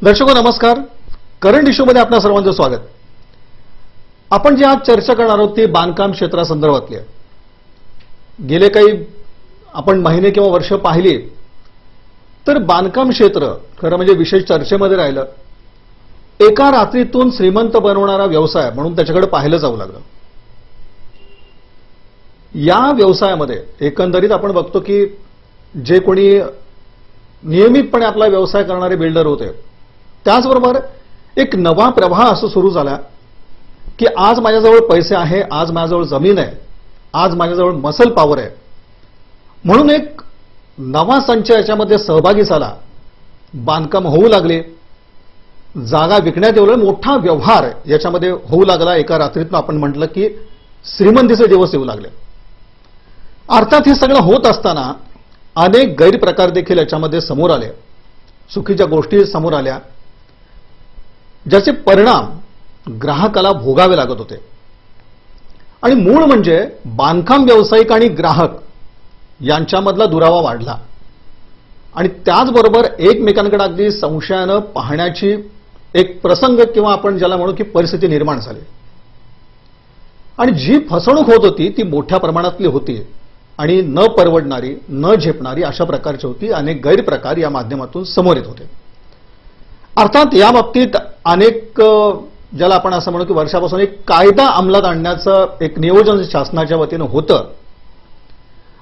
दर्शको नमस्कार. करंट इश्यूमध्ये आपल्या सर्वांचं स्वागत. आपण जी आज चर्चा करणार आहोत ती बांधकाम क्षेत्रासंदर्भातली आहे. गेले काही आपण महिने किंवा वर्ष पाहिली तर बांधकाम क्षेत्र खरं म्हणजे विशेष चर्चेमध्ये राहिलं. एका रात्रीतून श्रीमंत बनवणारा व्यवसाय म्हणून त्याच्याकडे पाहिलं जाऊ लागलं. या व्यवसायामध्ये एकंदरीत आपण बघतो की जे कोणी नियमितपणे आपला व्यवसाय करणारे बिल्डर होते त्याचबरोबर एक नवा प्रवाह असं सुरू झाला की आज माझ्याजवळ पैसे आहे, आज माझ्याजवळ जमीन आहे, आज माझ्याजवळ मसल पॉवर आहे म्हणून एक नवा संच याच्यामध्ये सहभागी झाला. बांधकाम होऊ लागले, जागा विकण्यात येऊ लागले, मोठा व्यवहार याच्यामध्ये होऊ लागला. एका रात्रीतून आपण म्हटलं की श्रीमंतीचे दिवस येऊ लागले. अर्थात हे सगळं होत असताना अनेक गैरप्रकार देखील याच्यामध्ये समोर आले, चुकीच्या गोष्टी समोर आल्या ज्याचे परिणाम ग्राहकाला भोगावे लागत होते. आणि मूळ म्हणजे बांधकाम व्यावसायिक आणि ग्राहक यांच्यामधला दुरावा वाढला आणि त्याचबरोबर एकमेकांकडे अगदी संशयानं पाहण्याची एक प्रसंग किंवा आपण ज्याला म्हणू की परिस्थिती निर्माण झाली. आणि जी फसवणूक होत होती ती मोठ्या प्रमाणातली होती आणि न परवडणारी, न झेपणारी अशा प्रकारची होती. अनेक गैरप्रकार या माध्यमातून समोर येत होते. अर्थात या बाबतीत अनेक ज्याला आपण असं म्हणू की वर्षापासून एक कायदा अंमलात आणण्याचं एक नियोजन शासनाच्या वतीनं होतं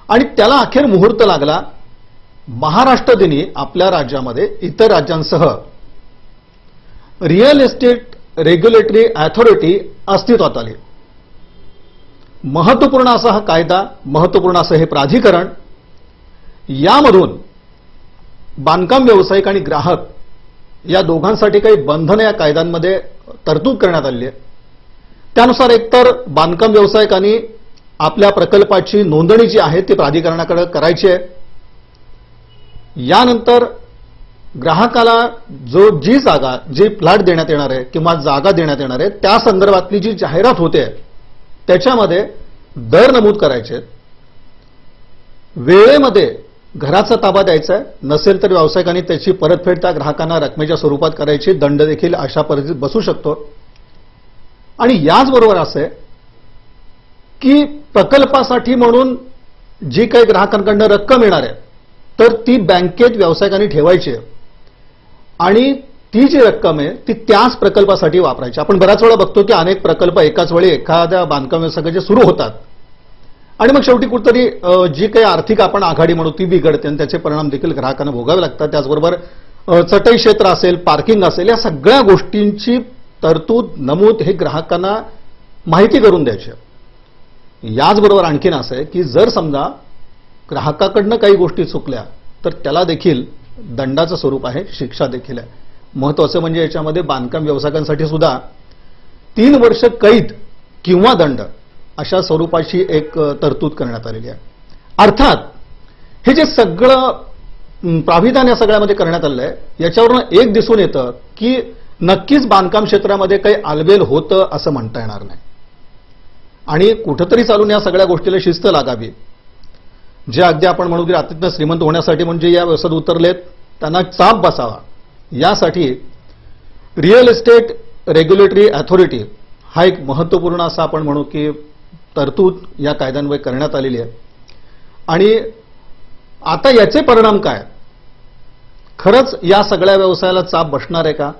आणि त्याला अखेर मुहूर्त लागला. महाराष्ट्र दिनी आपल्या राज्यामध्ये इतर राज्यांसह रिअल एस्टेट रेग्युलेटरी अथॉरिटी अस्तित्वात आली. महत्वपूर्ण असा हा कायदा, महत्वपूर्ण असं हे प्राधिकरण, यामधून बांधकाम व्यावसायिक आणि ग्राहक या दोघांसाठी काही बंधनं या कायद्यांमध्ये तरतूद करण्यात आली आहे. त्यानुसार एकतर बांधकाम व्यावसायिकांनी आपल्या प्रकल्पाची नोंदणी जी आहे ती प्राधिकरणाकडे करायची आहे. यानंतर ग्राहकाला जी जागा, जी फ्लॅट देण्यात येणार आहे किंवा जागा देण्यात येणार आहे त्या संदर्भातली जी जाहिरात होते त्याच्यामध्ये दर नमूद करायचे. वेळेमध्ये घराचा ताबा द्यायचा आहे, नसेल तर व्यावसायिकांनी त्याची परतफेड त्या ग्राहकांना रकमेच्या स्वरूपात करायची. दंड देखील अशा परिस्थितीत बसू शकतो. आणि याचबरोबर असं आहे की प्रकल्पासाठी म्हणून जी काही ग्राहकांकडून रक्कम येणार आहे तर ती बँकेत व्यावसायिकांनी ठेवायची आहे आणि ती जी रक्कम आहे ती त्याच प्रकल्पासाठी वापरायची. आपण बऱ्याच वेळा बघतो की अनेक प्रकल्प एकाच वेळी एखाद्या बांधकाम व्यवसायाचे सुरू होतात आणि मग शेवटी कुठेतरी जी काही आर्थिक आपण आघाडी म्हणू ती बिघडते आणि त्याचे परिणाम देखील ग्राहकांना भोगावे लागतात. त्याचबरोबर चटई क्षेत्र असेल, पार्किंग असेल, या सगळ्या गोष्टींची तरतूद, नमूद हे ग्राहकांना माहिती करून द्यायची. याचबरोबर आणखीन असं आहे की जर समजा ग्राहकाकडनं काही गोष्टी चुकल्या तर त्याला देखील दंडाचं स्वरूप आहे, शिक्षा देखील आहे. महत्वाचं म्हणजे याच्यामध्ये बांधकाम व्यावसायिकांसाठी सुद्धा 3 वर्ष कैद किंवा दंड अशा स्वरूपाची एक तरतूद करण्यात आलेली आहे. अर्थात हे जे सगळं प्राविधान या सगळ्यामध्ये करण्यात आलेलं आहे याच्यावरून एक दिसून येतं की नक्कीच बांधकाम क्षेत्रामध्ये काही आलबेल होतं असं म्हणता येणार नाही आणि कुठंतरी चालून या सगळ्या गोष्टीला शिस्त लागावी. जे अगदी आपण म्हणू की रात्रीतनं श्रीमंत होण्यासाठी म्हणजे या व्यवसायात उतरलेत त्यांना चाप बसावा यासाठी रिअल एस्टेट रेग्युलेटरी अथॉरिटी हा एक महत्वपूर्ण असा आपण म्हणू की तरतूद या कायद्यान्वये करण्यात आलेली आहे. आणि आता याचे परिणाम काय, खरंच या सगळ्या व्यवसायाला चाप बसणार आहे का?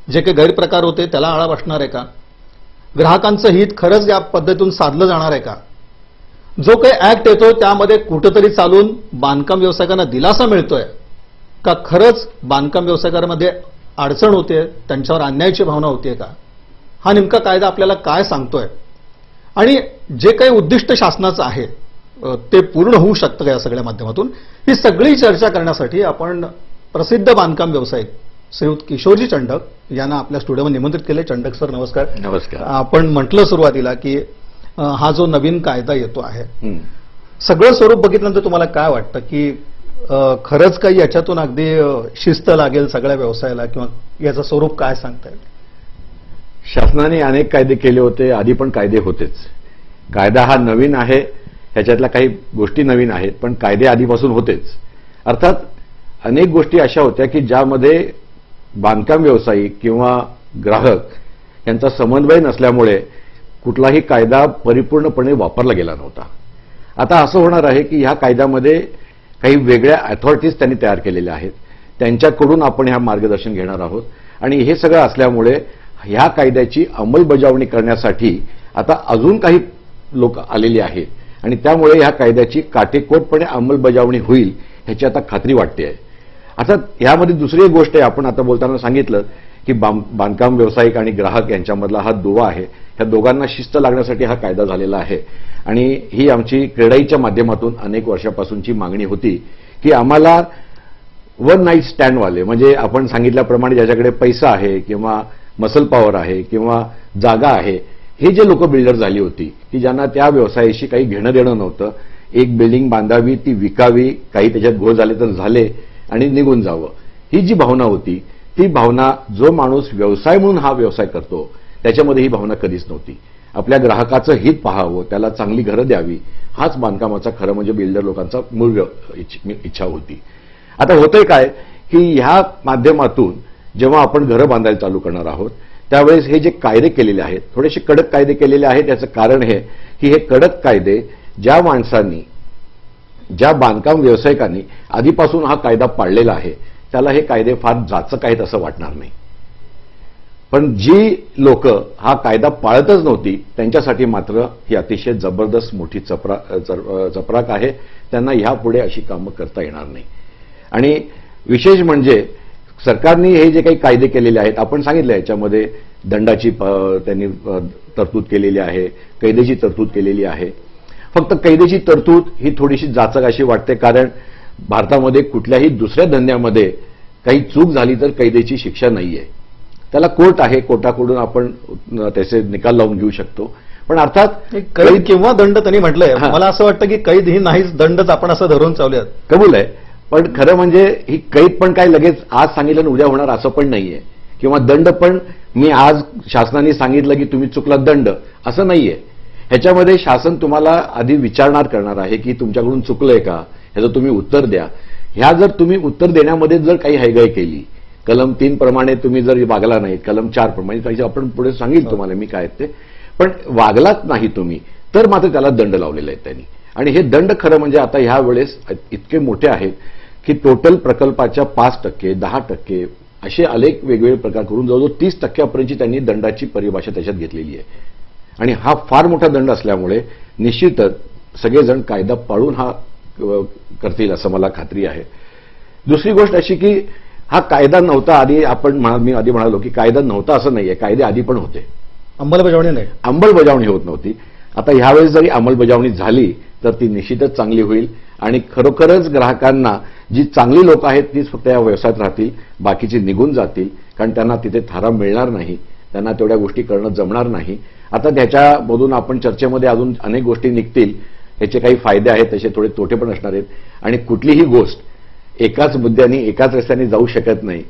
जे काही गैरप्रकार होते त्याला आळा बसणार आहे का? ग्राहकांचं हित खरंच या पद्धतीतून साधलं जाणार आहे का? जो काही ऍक्ट येतो त्यामध्ये कुठंतरी चालून बांधकाम व्यावसायिकांना दिलासा मिळतोय का? खरंच बांधकाम व्यावसायिकांमध्ये अडचण होते, त्यांच्यावर अन्यायाची भावना होते का? हा नेमका कायदा आपल्याला काय सांगतोय आणि जे काही उद्दिष्ट शासनाचं आहे ते पूर्ण होऊ शकतं का या सगळ्या माध्यमातून? ही सगळी चर्चा करण्यासाठी आपण प्रसिद्ध बांधकाम व्यावसायिक श्रीयुत किशोरजी चंडक यांना आपल्या स्टुडिओमध्ये निमंत्रित केले. चंडक सर नमस्कार. नमस्कार. आपण म्हटलं सुरुवातीला की हा जो नवीन कायदा येतो आहे सगळं स्वरूप बघितल्यानंतर तुम्हाला काय वाटतं की खरंच काही याच्यातून अगदी शिस्त लागेल सगळ्या व्यवसायाला किंवा याचं स्वरूप काय सांगता येईल? शासनाने अनेक कायदे केले होते, आधी पण कायदे होतेच. कायदा हा नवीन आहे, ह्याच्यातल्या काही गोष्टी नवीन आहेत, पण कायदे आधीपासून होतेच. अर्थात अनेक गोष्टी अशा होत्या की ज्यामध्ये बांधकाम व्यावसायिक किंवा ग्राहक यांचा समन्वय नसल्यामुळे कुठलाही कायदा परिपूर्णपणे वापरला गेला नव्हता. आता असं होणार आहे की ह्या कायद्यामध्ये काही वेगळ्या अथॉरिटीज त्यांनी तयार केलेल्या आहेत, त्यांच्याकडून आपण ह्या मार्गदर्शन घेणार आहोत. आणि हे सगळं असल्यामुळे ह्या कायद्याची अंमलबजावणी करण्यासाठी आता अजून काही लोक आलेली आहेत आणि त्यामुळे ह्या कायद्याची काटेकोरपणे अंमलबजावणी होईल ह्याची आता खात्री वाटते आहे. आता ह्यामध्ये दुसरी एक गोष्ट आहे, आपण आता बोलताना सांगितलं की बांधकाम व्यावसायिक आणि ग्राहक यांच्यामधला हा दुवा आहे, ह्या दोघांना शिस्त लागण्यासाठी हा कायदा झालेला आहे. आणि ही आमची क्रेडाईच्या माध्यमातून अनेक वर्षापासूनची मागणी होती की आम्हाला वन नाईट स्टँडवाले, म्हणजे आपण सांगितल्याप्रमाणे ज्याच्याकडे पैसा आहे किंवा मसल पॉवर आहे किंवा जागा आहे, हे जे लोक बिल्डर झाली होती की ज्यांना त्या व्यवसायाशी काही घेणं देणं नव्हतं, एक बिल्डिंग बांधावी, ती विकावी, काही त्याच्यात घोळ झाले तर झाले आणि निघून जावं, ही जी भावना होती, ती भावना जो माणूस व्यवसाय म्हणून हा व्यवसाय करतो त्याच्यामध्ये ही भावना कधीच नव्हती. आपल्या ग्राहकाचं हित पाहावं, त्याला चांगली घरं द्यावी, हाच बांधकामाचा खरं म्हणजे बिल्डर लोकांचा मूळ इच्छा होती. आता होतंय काय की ह्या माध्यमातून जेव्हा आपण घरं बांधायला चालू करणार आहोत त्यावेळेस हे जे कायदे केलेले आहेत, थोडेसे कडक कायदे केलेले आहेत. याचं कारण हे की हे कडक कायदे ज्या माणसांनी, ज्या बांधकाम व्यावसायिकांनी आधीपासून हा कायदा पाळलेला आहे त्याला हे कायदे फार जाचक आहेत असं वाटणार नाही. पण जी लोक हा कायदा पाळतच नव्हती त्यांच्यासाठी मात्र ही अतिशय जबरदस्त मोठी चपराक आहे. त्यांना ह्यापुढे अशी कामं करता येणार नाही. आणि विशेष म्हणजे सरकारने हे जे काही कायदे केलेले आहेत, आपण सांगितलं याच्यामध्ये दंडाची त्यांनी तरतूद केलेली आहे, कैदेची तरतूद केलेली आहे. फक्त कैदेची तरतूद ही थोडीशी जाचक अशी वाटते, कारण भारतामध्ये कुठल्याही दुसऱ्या धंद्यामध्ये काही चूक झाली तर कैदेची शिक्षा नाहीये. त्याला कोर्ट आहे, कोर्टाकडून आपण त्याचे निकाल लावून घेऊ शकतो. पण अर्थात कैद किंवा दंड त्यांनी म्हटलंय, मला असं वाटतं की कैद ही नाहीच, दंडच आपण असं धरून चालूयात. कबूल आहे, पण खरं म्हणजे ही कैद पण काय लगेच आज सांगितलं आणि उद्या होणार असं पण नाहीये, किंवा दंड पण मी आज शासनाने सांगितलं की तुम्ही चुकला दंड असं नाहीये. ह्याच्यामध्ये शासन तुम्हाला आधी विचारणार करणार आहे की तुमच्याकडून चुकलंय का, ह्याचं तुम्ही उत्तर द्या. ह्या जर तुम्ही उत्तर देण्यामध्ये जर काही हैगाई केली, कलम 3 प्रमाणे तुम्ही जर वागला नाही, कलम 4 प्रमाणे काही आपण पुढे सांगेल तुम्हाला मी काय ते, पण वागलाच नाही तुम्ही तर मात्र त्याला दंड लावलेले आहेत त्यांनी. आणि हे दंड खरं म्हणजे आता ह्या वेळेस इतके मोठे आहेत की टोटल प्रकल्पाच्या 5%, 10% असे अनेक वेगवेगळे प्रकार करून जवळजवळ 30%पर्यंतची त्यांनी दंडाची परिभाषा त्याच्यात घेतलेली आहे. आणि हा फार मोठा दंड असल्यामुळे निश्चितच सगळेजण कायदा पाळून हा करतील असं मला खात्री आहे. दुसरी गोष्ट अशी की हा कायदा नव्हता आधी, मी आधी म्हणालो की कायदा नव्हता असं नाहीये, कायदे आधी पण होते, अंमलबजावणी नाही, अंमलबजावणी होत नव्हती. आता ह्यावेळेस जरी अंमलबजावणी झाली तर ती निश्चितच चांगली होईल आणि खरोखरच ग्राहकांना जी चांगली लोक आहेत तीच फक्त या व्यवसायात राहतील, बाकीची निघून जातील, कारण त्यांना तिथे थारा मिळणार नाही, त्यांना तेवढ्या गोष्टी करणं जमणार नाही. आता त्याच्यामधून आपण चर्चेमध्ये अजून अनेक गोष्टी निघतील, ह्याचे काही फायदे आहेत, त्याचे थोडे तोटे पण असणार आहेत. आणि कुठलीही गोष्ट एकाच मुद्द्याने एकाच रस्त्याने जाऊ शकत नाही,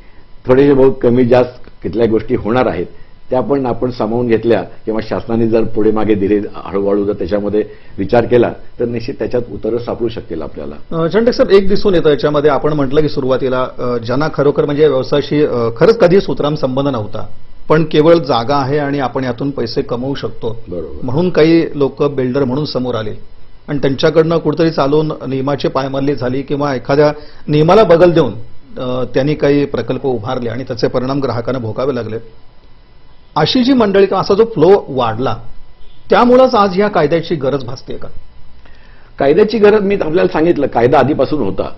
थोडेसे बहुत कमी जास्त कुठल्या गोष्टी होणार आहेत त्या पण आपण सामावून घेतल्या किंवा शासनाने जर पुढे मागे धीरे हळूहळू जर त्याच्यामध्ये विचार केला तर निश्चित त्याच्यात उत्तरं सापडू शकतील आपल्याला. चंडक साहेब, एक दिसून येतं याच्यामध्ये, आपण म्हटलं की सुरुवातीला ज्यांना खरोखर म्हणजे व्यवसायाशी खरंच कधी सुतराम संबंध नव्हता, पण केवळ जागा आहे आणि आपण यातून पैसे कमवू शकतो म्हणून काही लोक बिल्डर म्हणून समोर आले आणि त्यांच्याकडनं कुठेतरी चालून नियमाची पायमल्ली झाली किंवा एखाद्या नियमाला बगल देऊन त्यांनी काही प्रकल्प उभारले आणि त्याचे परिणाम ग्राहकांना भोगावे लागले. अशी जी मंडळी किंवा असा जो फ्लो वाढला त्यामुळेच आज या कायद्याची गरज भासते का? कायद्याची गरज मी आपल्याला सांगितलं, कायदा आधीपासून होता.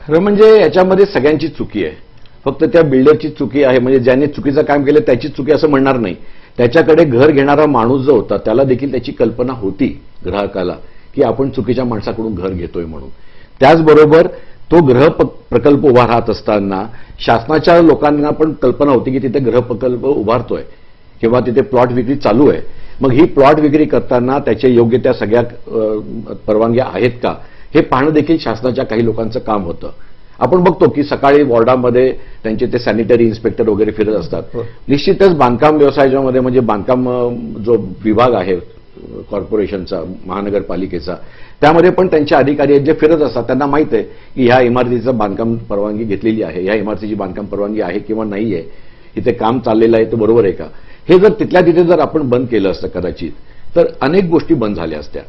खरं म्हणजे याच्यामध्ये सगळ्यांची चुकी आहे, फक्त त्या बिल्डरची चुकी आहे, म्हणजे ज्याने चुकीचं काम केलं त्याची चुकी असं म्हणणार नाही. त्याच्याकडे घर घेणारा माणूस जो होता त्याला देखील त्याची कल्पना होती ग्राहकाला की आपण चुकीच्या माणसाकडून घर घेतोय म्हणून. त्याचबरोबर तो गृह प्रकल्प उभा राहत असताना शासनाच्या लोकांना पण कल्पना होती की तिथे गृह प्रकल्प उभारतोय किंवा तिथे प्लॉट विक्री चालू आहे. मग ही प्लॉट विक्री करताना त्याचे योग्य त्या सगळ्या परवानग्या आहेत का हे पाहणं देखील शासनाच्या काही लोकांचं काम होतं. आपण बघतो की सकाळी वॉर्डामध्ये त्यांचे ते सॅनिटरी इन्स्पेक्टर वगैरे फिरत असतात. निश्चितच बांधकाम व्यवसायामध्ये म्हणजे बांधकाम जो विभाग आहे कॉर्पोरेशनचा, महानगरपालिकेचा, त्यामध्ये पण त्यांचे अधिकारी आहेत जे फिरत असतात. त्यांना माहित आहे की ह्या इमारतीचं बांधकाम परवानगी घेतलेली आहे, ह्या इमारतीची बांधकाम परवानगी आहे किंवा नाही आहे, इथे काम चाललेलं आहे, तो बरोबर आहे का. हे जर तिथल्या तिथे जर आपण बंद केलं असतं कदाचित, तर अनेक गोष्टी बंद झाल्या असत्या.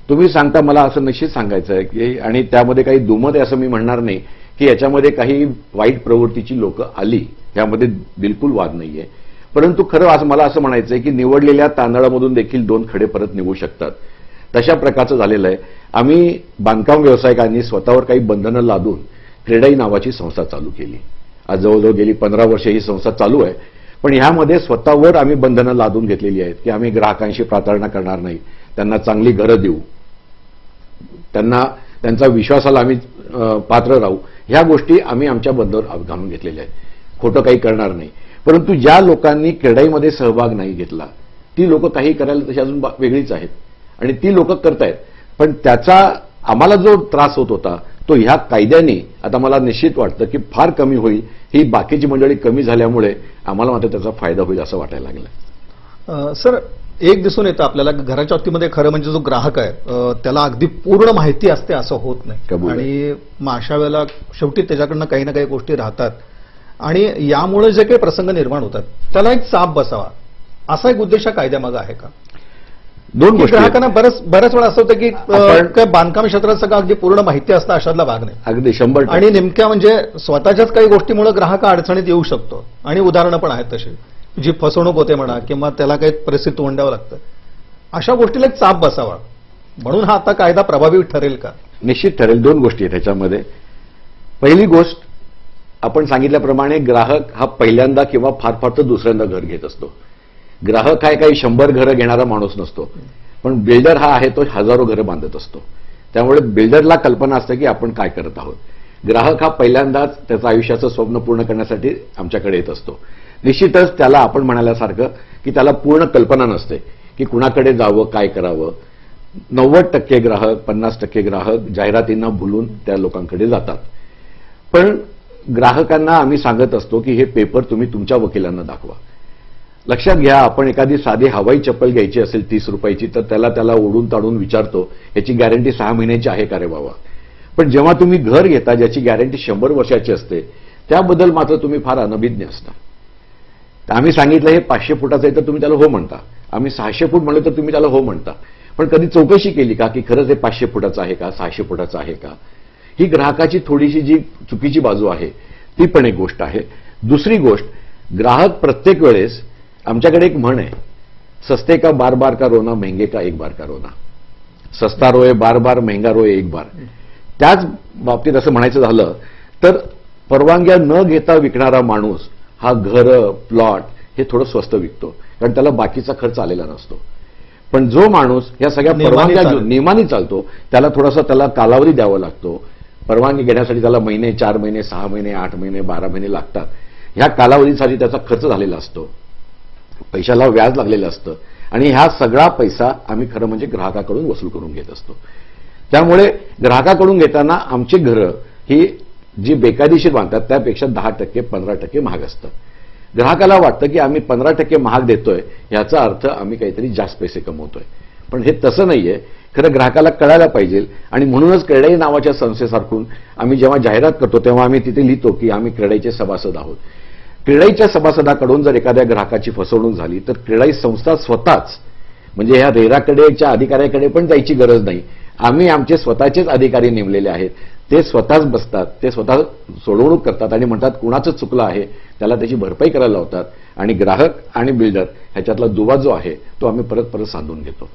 तुम्ही सांगता मला असं निश्चित सांगायचं आहे की, आणि त्यामध्ये काही दुमत आहे असं मी म्हणणार नाही की याच्यामध्ये काही वाईट प्रवृत्तीची लोक आली, यामध्ये बिलकुल वाद नाहीये. परंतु खरं आज मला असं म्हणायचं आहे की निवडलेल्या तांदळामधून देखील दोन खडे परत निघू शकतात. तशा प्रकारचं झालेलं आहे. आम्ही बांधकाम व्यावसायिकांनी स्वतःवर काही बंधनं लादून क्रेडाई नावाची संस्था चालू केली. आज जवळजवळ गेली 15 वर्षे ही संस्था चालू आहे. पण ह्यामध्ये स्वतःवर आम्ही बंधनं लादून घेतलेली आहेत की आम्ही ग्राहकांशी प्रतारणा करणार नाही, त्यांना चांगली घरं देऊ, त्यांना त्यांचा विश्वासाला आम्ही पात्र राहू. ह्या गोष्टी आम्ही आमच्या बंदावर घालून घेतलेल्या आहेत. खोटं काही करणार नाही. परंतु ज्या लोकांनी क्रेडाईमध्ये सहभाग नाही घेतला ती लोक काही करायला तशी अजून वेगळीच आहेत आणि ती लोक करतायत. पण त्याचा आम्हाला जो त्रास होत होता तो ह्या कायद्याने आता मला निश्चित वाटतं की फार कमी होईल. ही बाकीची मंडळी कमी झाल्यामुळे आम्हाला मात्र त्याचा फायदा होईल असं वाटायला लागलं. सर, एक दिसून येतं आपल्याला घराच्या बाबतीमध्ये खरं म्हणजे जो ग्राहक आहे त्याला अगदी पूर्ण माहिती असते असं होत नाही. कबूल आहे. आणि मग अशा वेळेला शेवटी त्याच्याकडनं काही ना काही गोष्टी राहतात आणि यामुळे जे काही प्रसंग निर्माण होतात त्याला एक चाप बसावा असा एक उद्देश कायद्यामागे आहे का? दोन गोष्टी आहेत. ग्राहकांना बऱ्याच वेळा असं होतं की काय बांधकाम क्षेत्रात सगळं अगदी पूर्ण माहिती असतं अशातला भाग नाही. अगदी 100%. आणि नेमक्या म्हणजे स्वतःच्याच काही गोष्टीमुळे ग्राहक अडचणीत येऊ शकतो आणि उदाहरणं पण आहेत तशी जी फसवणूक होते म्हणा किंवा त्याला काही परिस्थिती तोंडावं लागतं. अशा गोष्टीला एक चाप बसावा म्हणून हा आता कायदा प्रभावी ठरेल का? निश्चित ठरेल. दोन गोष्टी आहेत त्याच्यामध्ये. पहिली गोष्ट, आपण सांगितल्याप्रमाणे ग्राहक हा पहिल्यांदा किंवा फार फार तर दुसऱ्यांदा घर घेत असतो. ग्राहक हा काही 100 घरं घेणारा माणूस नसतो. पण बिल्डर हा आहे तो हजारो घरं बांधत असतो. त्यामुळे बिल्डरला कल्पना असते की आपण काय करत आहोत. ग्राहक हा पहिल्यांदाच त्याचं आयुष्याचं स्वप्न पूर्ण करण्यासाठी आमच्याकडे येत असतो. निश्चितच त्याला आपण म्हणाल्यासारखं की त्याला पूर्ण कल्पना नसते की कुणाकडे जावं, काय करावं. 90% ग्राहक, 50% ग्राहक जाहिरातींना भुलून त्या लोकांकडे जातात. पण ग्राहकांना आम्ही सांगत असतो की हे पेपर तुम्ही तुमच्या वकिलांना दाखवा. लक्षात घ्या, आपण एखादी साधी हवाई चप्पल घ्यायची असेल 30 रुपयाची तर त्याला ओढून ताडून विचारतो याची गॅरंटी 6 महिन्याची आहे का रे बाबा. पण जेव्हा तुम्ही घर घेता ज्याची गॅरंटी 100 वर्षाची असते त्याबद्दल मात्र तुम्ही फार अनभिज्ञ असता. आम्ही सांगितलं हे 500 फुटाचं आहे तर तुम्ही त्याला हो म्हणता. आम्ही 600 फूट म्हणलं तर तुम्ही त्याला हो म्हणता. पण कधी चौकशी केली का की खरंच हे 500 फुटाचं आहे का, 600 फुटाचं आहे का. ही ग्राहकाची थोडीशी जी चुकीची बाजू आहे ती पण एक गोष्ट आहे. दुसरी गोष्ट, ग्राहक प्रत्येक वेळेस, आमच्याकडे एक म्हण आहे, सस्ते का बार बार का रोना, महंगे का एक बार का रोना. सस्ता रोए बार बार, महंगा रोए एक बार. त्याच बाबतीत असं म्हणायचं झालं तर परवानग्या न घेता विकणारा माणूस हा घर, प्लॉट हे थोडं स्वस्त विकतो कारण त्याला बाकीचा खर्च आलेला नसतो. पण जो माणूस या सगळ्या परवानग्या नियमाने चालतो त्याला थोडासा त्याला कालावधी द्यावा लागतो. परवानगी घेण्यासाठी त्याला महिने, 4 महिने, 6 महिने, 8 महिने, 12 महिने लागतात. ह्या कालावधीसाठी त्याचा खर्च झालेला असतो, पैशाला व्याज लागलेलं असतं आणि हा सगळा पैसा आम्ही खरं म्हणजे ग्राहकाकडून वसूल करून घेत असतो. त्यामुळे ग्राहकाकडून घेताना आमची घरं ही जी बेकायदेशीर बांधतात त्यापेक्षा 10%, 15% महाग असतं. ग्राहकाला वाटतं की आम्ही 15% महाग देतोय याचा अर्थ आम्ही काहीतरी जास्त पैसे कमवतोय. पण हे तसं नाहीये. खरं ग्राहकाला कळायला पाहिजे आणि म्हणूनच क्रेडाई नावाच्या संस्थेसारखून आम्ही जेव्हा जाहिरात करतो तेव्हा आम्ही तिथे लिहितो की आम्ही क्रेडाईचे सभासद आहोत. क्रेडाईच्या सभासदाकडून जर एखाद्या ग्राहकाची फसवणूक झाली तर क्रेडाई संस्था स्वतःच, म्हणजे ह्या रेराकडेच्या अधिकाऱ्याकडे पण जायची गरज नाही. आम्ही आमचे स्वतःचेच अधिकारी नेमलेले आहेत. ते स्वतःच बसतात, ते स्वतः सोडवणूक करतात आणि म्हणतात कुणाचं चुकलं आहे त्याला त्याची भरपाई करायला लावतात आणि ग्राहक आणि बिल्डर ह्याच्यातला दुवा जो आहे तो आम्ही परत परत सांधून घेतो.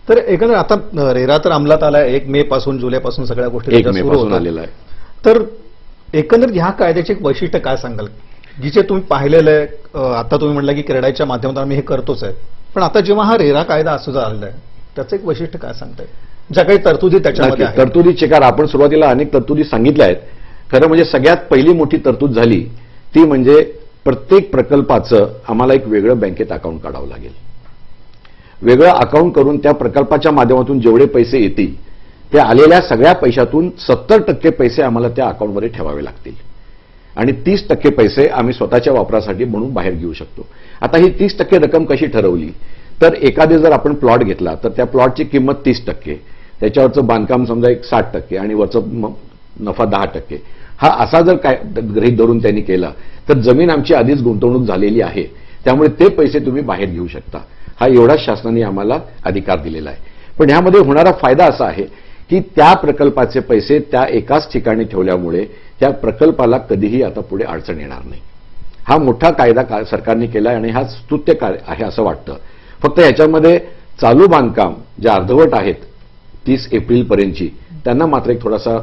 तर एकंदर आता रेरा तर अंमलात आलाय 1 मे पासून, जुलैपासून सगळ्या गोष्टी 1 मे पासून आलेला आहे. तर एकंदर ह्या कायद्याचे एक वैशिष्ट्य काय सांगाल जिचे तुम्ही पाहिलेलं आहे? आता तुम्ही म्हटलं की क्रेडाईच्या माध्यमातून आम्ही हे करतोच आहे, पण आता जेव्हा हा रेरा कायदा असं झालेला आहे त्याचं एक वैशिष्ट्य काय सांगताय? ज्या काही तरतुदी त्याच्यामध्ये आहेत. तरतुदी चिकार आपण सुरुवातीला अनेक तरतुदी सांगितल्या आहेत. खरं म्हणजे सगळ्यात पहिली मोठी तरतूद झाली ती म्हणजे प्रत्येक प्रकल्पाचं आम्हाला एक वेगळं बँकेत अकाउंट काढावं लागेल. वेगळं अकाउंट करून त्या प्रकल्पाच्या माध्यमातून जेवढे पैसे येतील त्या आलेल्या सगळ्या पैशातून 70% पैसे आम्हाला त्या अकाउंटमध्ये ठेवावे लागतील आणि 30% पैसे आम्ही स्वतःच्या वापरासाठी म्हणून बाहेर घेऊ शकतो. आता ही 30% रक्कम कशी ठरवली तर एखादे जर आपण प्लॉट घेतला तर त्या प्लॉटची किंमत 30%, त्याच्यावरचं बांधकाम समजा एक 60% आणि वरचं नफा 10%, हा असा जर काय गृहीत धरून त्यांनी केला तर जमीन आमची आधीच गुंतवणूक झालेली आहे, त्यामुळे ते पैसे तुम्ही बाहेर घेऊ शकता. हा एवढाच शासनाने आम्हाला अधिकार दिलेला आहे. पण ह्यामध्ये होणारा फायदा असा आहे की त्या प्रकल्पाचे पैसे त्या एकाच ठिकाणी ठेवल्यामुळे त्या प्रकल्पाला कधीही आता पुढे अडचण येणार नाही. हा मोठा कायदा सरकारने केला आणि हा स्तुत्य आहे असं वाटतं. फक्त याच्यामध्ये चालू बांधकाम जे अर्धवट आहेत 30 एप्रिलपर्यंतची, त्यांना मात्र एक थोडासा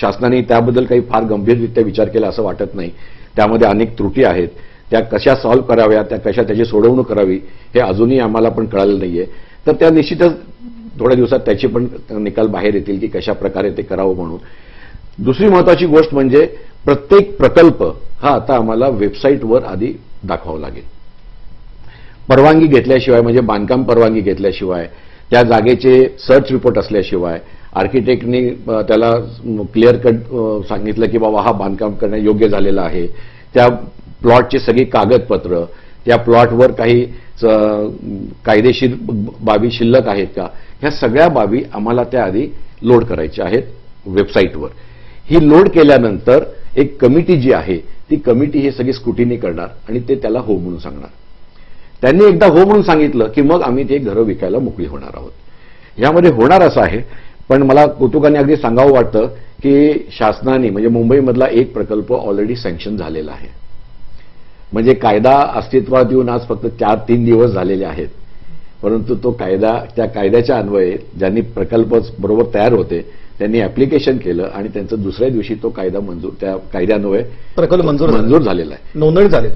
शासनाने त्याबद्दल काही फार गंभीररित्या विचार केला असं वाटत नाही. त्यामध्ये अनेक त्रुटी आहेत, त्या कशा सॉल्व्ह कराव्या, त्या कशा त्याची सोडवणूक करावी हे अजूनही आम्हाला पण कळालं नाहीये. तर त्या निश्चितच थोड्या दिवसात त्याचे पण निकाल बाहेर येतील की कशा प्रकारे ते करावं म्हणून. दुसरी महत्वाची गोष्ट म्हणजे प्रत्येक प्रकल्प हा आता आम्हाला वेबसाईटवर आधी दाखवावा लागेल. परवानगी घेतल्याशिवाय, म्हणजे बांधकाम परवानगी घेतल्याशिवाय, त्या जागेचे सर्च रिपोर्ट असल्याशिवाय, आर्किटेक्टनी त्याला क्लिअर कट सांगितलं की बाबा हा बांधकाम करण्या योग्य झालेला आहे, त्या प्लॉटची सगळी कागदपत्र, त्या प्लॉटवर काही कायदेशीर बाबी शिल्लक आहेत का, ह्या सगळ्या बाबी आम्हाला त्याआधी लोड करायच्या आहेत वेबसाईटवर. ही लोड केल्यानंतर एक कमिटी जी आहे ती कमिटी हे सगळी स्क्रुटिनी करणार आणि ते त्याला हो म्हणून सांगणार. त्यांनी एकदा हो म्हणून सांगितलं की मग आम्ही ते घरं विकायला मोकळी होणार आहोत. यामध्ये होणार असं आहे. पण मला कौतुकाने अगदी सांगावं वाटतं की शासनाने, म्हणजे मुंबईमधला एक प्रकल्प ऑलरेडी सँक्शन झालेला आहे. म्हणजे कायदा अस्तित्वात येऊन आज फक्त 4-3 दिवस झालेले आहेत, परंतु तो कायदा, त्या कायद्याच्या अन्वये ज्यांनी प्रकल्प बरोबर तयार होते त्यांनी ऍप्लिकेशन केलं आणि त्यांचं दुसऱ्या दिवशी तो कायदा मंजूर, त्या कायद्यान्वये प्रकल्प मंजूर झालेला आहे.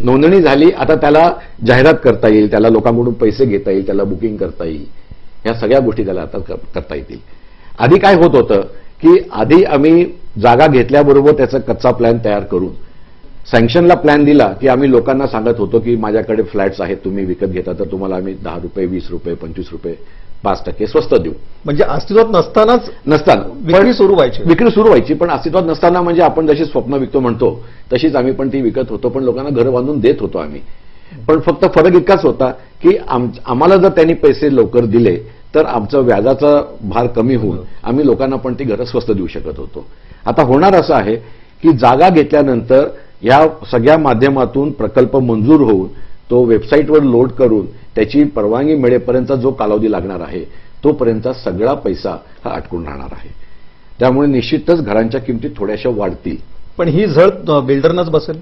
नोंदणी झाली. आता त्याला जाहिरात करता येईल, त्याला लोकांकडून पैसे घेता येईल, त्याला बुकिंग करता येईल, ह्या सगळ्या गोष्टी त्याला आता करता येतील. आधी काय होत होतं की आधी आम्ही जागा घेतल्याबरोबर त्याचा कच्चा प्लॅन तयार करून सँक्शनला प्लॅन दिला की आम्ही लोकांना सांगत होतो की माझ्याकडे फ्लॅट्स आहेत, तुम्ही विकत घेता तर तुम्हाला आम्ही ₹10, ₹20, ₹25, 5% स्वस्त देऊ. म्हणजे अस्तित्वात नसताना विक्री सुरू व्हायची. पण अस्तित्वात नसताना म्हणजे आपण जशी स्वप्न विकतो म्हणतो तशीच आम्ही पण ती विकत होतो, पण लोकांना घरं बांधून देत होतो आम्ही. पण फक्त फरक इतकाच होता की आम्हाला जर त्यांनी पैसे लवकर दिले तर आमचा व्याजाचा भार कमी होऊन आम्ही लोकांना पण ती घरं स्वस्त देऊ शकत होतो. आता होणार असं आहे की जागा घेतल्यानंतर या सगळ्या माध्यमातून प्रकल्प मंजूर होऊन तो वेबसाईटवर लोड करून त्याची परवानगी मिळेपर्यंतचा जो कालावधी लागणार आहे तोपर्यंतचा सगळा पैसा हा अटकून राहणार आहे. त्यामुळे निश्चितच घरांच्या किमती थोड्याशा वाढतील. पण ही झळ बिल्डरनाच बसेल?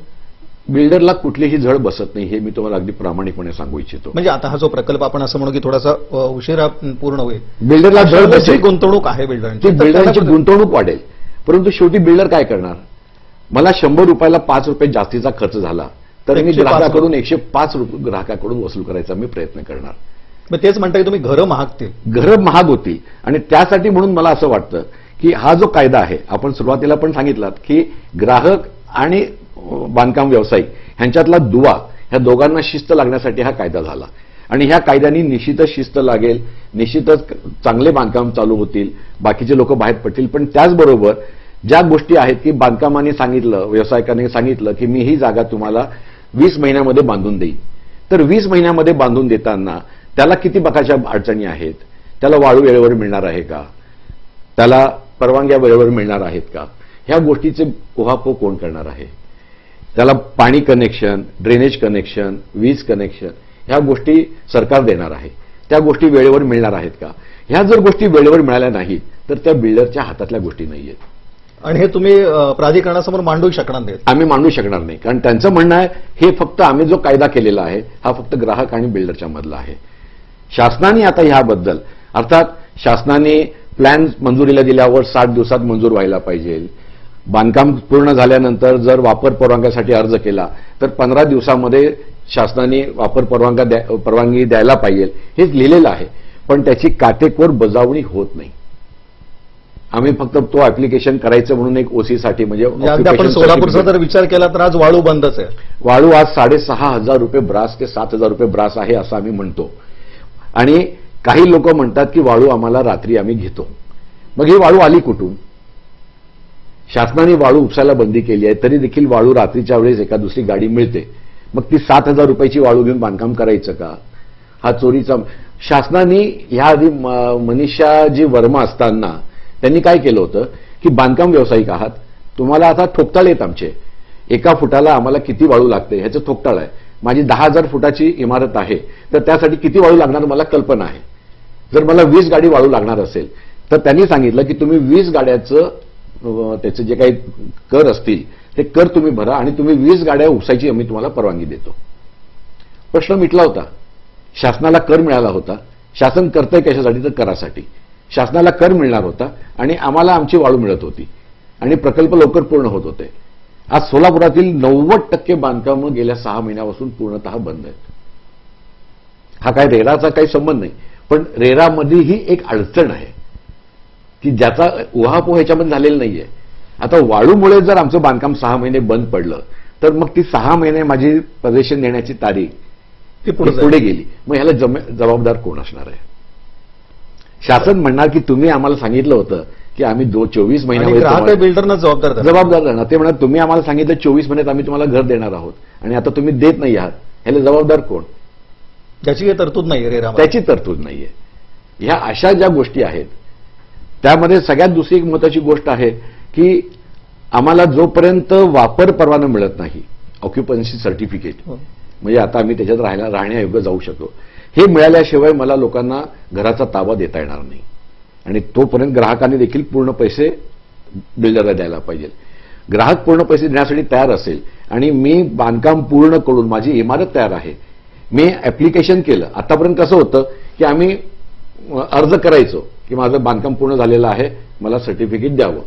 बिल्डरला कुठलीही झळ बसत नाही, हे मी तुम्हाला अगदी प्रामाणिकपणे सांगू इच्छितो. म्हणजे आता हा जो प्रकल्प आपण असं म्हणू की थोडासा उशिरा पूर्ण होईल, बिल्डरला झळ बसेल. गुंतवणूक आहे बिल्डरांची, बिल्डरांची गुंतवणूक वाढेल, परंतु शेवटी बिल्डर काय करणार? मला ₹100 ₹5 जास्तीचा खर्च झाला तर मी ग्राहकाकडून ₹105 ग्राहकाकडून वसूल करायचा मी प्रयत्न करणार. मग तेच म्हणताय तुम्ही घरं महागतील, घरं महाग होतील. आणि त्यासाठी म्हणून मला असं वाटतं की हा जो कायदा आहे, आपण सुरुवातीला पण सांगितलात की ग्राहक आणि बांधकाम व्यावसायिक ह्यांच्यातला दुवा, ह्या दोघांना शिस्त लागण्यासाठी हा कायदा झाला. आणि ह्या कायद्याने निश्चितच शिस्त लागेल, निश्चितच चांगले बांधकाम चालू होतील, बाकीचे लोक बाहेर पडतील. पण त्याचबरोबर ज्या गोष्टी आहेत की बांधकामाने सांगितलं, व्यावसायिकाने सांगितलं की मी ही जागा तुम्हाला 20 महिन्यामध्ये बांधून देईन, तर 20 महिन्यामध्ये बांधून देताना त्याला किती प्रकारच्या अडचणी आहेत? त्याला वाळू वेळेवर मिळणार आहे का? त्याला परवानग्या वेळेवर मिळणार आहेत का? ह्या गोष्टीचे उहापोह कोण करणार आहे? त्याला पाणी कनेक्शन, ड्रेनेज कनेक्शन, वीज कनेक्शन ह्या गोष्टी सरकार देणार आहे. त्या गोष्टी वेळेवर मिळणार आहेत का? ह्या जर गोष्टी वेळेवर मिळाल्या नाहीत तर त्या बिल्डरच्या हातातल्या गोष्टी नाहीयेत. आणि हे तुम्ही प्राधिकरणासमोर मांडू शकणार नाही? आम्ही मांडू शकणार नाही, कारण त्यांचं म्हणणं आहे हे फक्त आम्ही जो कायदा केलेला आहे हा फक्त ग्राहक आणि बिल्डरच्या मधला आहे. शासनाने आता ह्याबद्दल, अर्थात शासनाने प्लॅन मंजुरीला दिल्यावर 60 दिवसात मंजूर व्हायला पाहिजे. बांधकाम पूर्ण झाल्यानंतर जर वापर परवानग्यासाठी अर्ज केला तर 15 दिवसामध्ये शासनाने वापर परवानगी द्यायला पाहिजे, हेच लिहिलेलं आहे. पण त्याची काटेकोर बजावणी होत नाही. आम्ही फक्त तो ऍप्लिकेशन करायचं म्हणून एक ओसीसाठी, म्हणजे आपण सोलापूरचा जर विचार केला तर आज वाळू बंदच आहे. वाळू आज ₹6,500 ब्रास ते ₹7,000 ब्रास आहे असं आम्ही म्हणतो. आणि काही लोक म्हणतात की वाळू आम्हाला रात्री आम्ही घेतो. मग ही वाळू आली कुठून? शासनाने वाळू उपसायला बंदी केली आहे, तरी देखील वाळू रात्रीच्या वेळेस एका दुसरी गाडी मिळते. मग ती ₹7,000 वाळू घेऊन बांधकाम करायचं का? हा चोरीचा शासनाने ह्या आधी मनीषाजी वर्मा असताना त्यांनी काय केलं होतं की बांधकाम व्यावसायिक आहात, तुम्हाला आता ठोकताळ आहेत आमचे, एका फुटाला आम्हाला किती वाळू लागते ह्याचं ठोकताळ आहे. माझी 10,000 फुटाची इमारत आहे, तर त्यासाठी किती वाळू लागणार मला कल्पना आहे. जर मला 20 गाडी वाळू लागणार असेल तर त्यांनी सांगितलं की तुम्ही 20 गाड्याचं त्याचे जे काही कर असतील ते कर तुम्ही भरा आणि तुम्ही 20 गाड्या उपसायची आम्ही तुम्हाला परवानगी देतो. प्रश्न मिटला होता. शासनाला कर मिळाला होता. शासन करतंय कशासाठी तर करासाठी. शासनाला कर मिळणार होता आणि आम्हाला आमची वाळू मिळत होती आणि प्रकल्प लवकर पूर्ण होत होते. आज सोलापुरातील 90% बांधकामं गेल्या 6 महिन्यापासून पूर्णतः बंद आहेत. हा काय रेराचा काही संबंध नाही, पण रेरामध्ये ही एक अडचण आहे की ज्याचा उहापोह ह्याच्यामध्ये झालेला नाहीये. आता वाळूमुळे जर आमचं बांधकाम 6 महिने बंद पडलं तर मग ती 6 महिने माझी प्रदर्शन देण्याची तारीख ती पुढे गेली. मग ह्याला जबाबदार कोण असणार आहे? शासन म्हणणार की तुम्ही आम्हाला सांगितलं होतं की आम्ही 24 महिन्यामध्ये बिल्डरना जबाबदार राहणार. ते म्हणणार तुम्ही आम्हाला सांगितलं 24 महिन्यात आम्ही तुम्हाला घर देणार आहोत आणि आता तुम्ही देत नाही आहात, ह्याला जबाबदार कोण? त्याची काही तरतूद नाही रेरा, त्याची तरतूद नाहीये. ह्या अशा ज्या गोष्टी आहेत त्यामध्ये सगळ्यात दुसरी एक महत्वाची गोष्ट आहे की आम्हाला जोपर्यंत वापर परवाना मिळत नाही, ऑक्युपन्सी सर्टिफिकेट, म्हणजे आता आम्ही त्याच्यात राहण्यायोग्य जाऊ शकतो, हे मिळाल्याशिवाय मला लोकांना घराचा ताबा देता येणार नाही. आणि तोपर्यंत ग्राहकांनी देखील पूर्ण पैसे बिल्डरला द्यायला पाहिजे. ग्राहक पूर्ण पैसे देण्यासाठी तयार असेल आणि मी बांधकाम पूर्ण करून माझी इमारत तयार आहे, मी ऍप्लिकेशन केलं. आतापर्यंत कसं होतं की आम्ही अर्ज करायचो की माझं बांधकाम पूर्ण झालेलं आहे, मला सर्टिफिकेट द्यावं.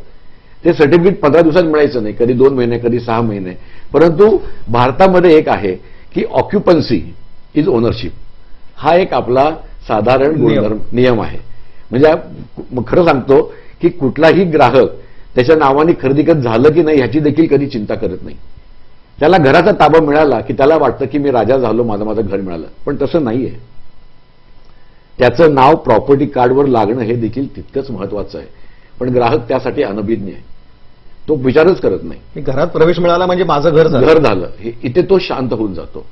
ते सर्टिफिकेट 15 दिवसात मिळायचं नाही, कधी 2 महिने, कधी 6 महिने. परंतु भारतामध्ये एक आहे की ऑक्युपन्सी इज ओनरशिप, हा एक आपला साधारण गुणधर्म नियम आहे. म्हणजे खरं सांगतो की कुठलाही ग्राहक त्याच्या नावाने खरेदी करत झालं की नाही ह्याची देखील कधी चिंता करत नाही. त्याला घराचा ताबा मिळाला की त्याला वाटतं की मी राजा झालो, माझं घर मिळालं. पण तसं नाहीये. त्याचं नाव प्रॉपर्टी कार्डवर लागणं हे देखील तितकंच महत्वाचं आहे. पण ग्राहक त्यासाठी अनभिज्ञ आहे, तो विचारच करत नाही. घरात प्रवेश मिळाला म्हणजे माझं घर झालं, इथे तो शांत होऊन जातो.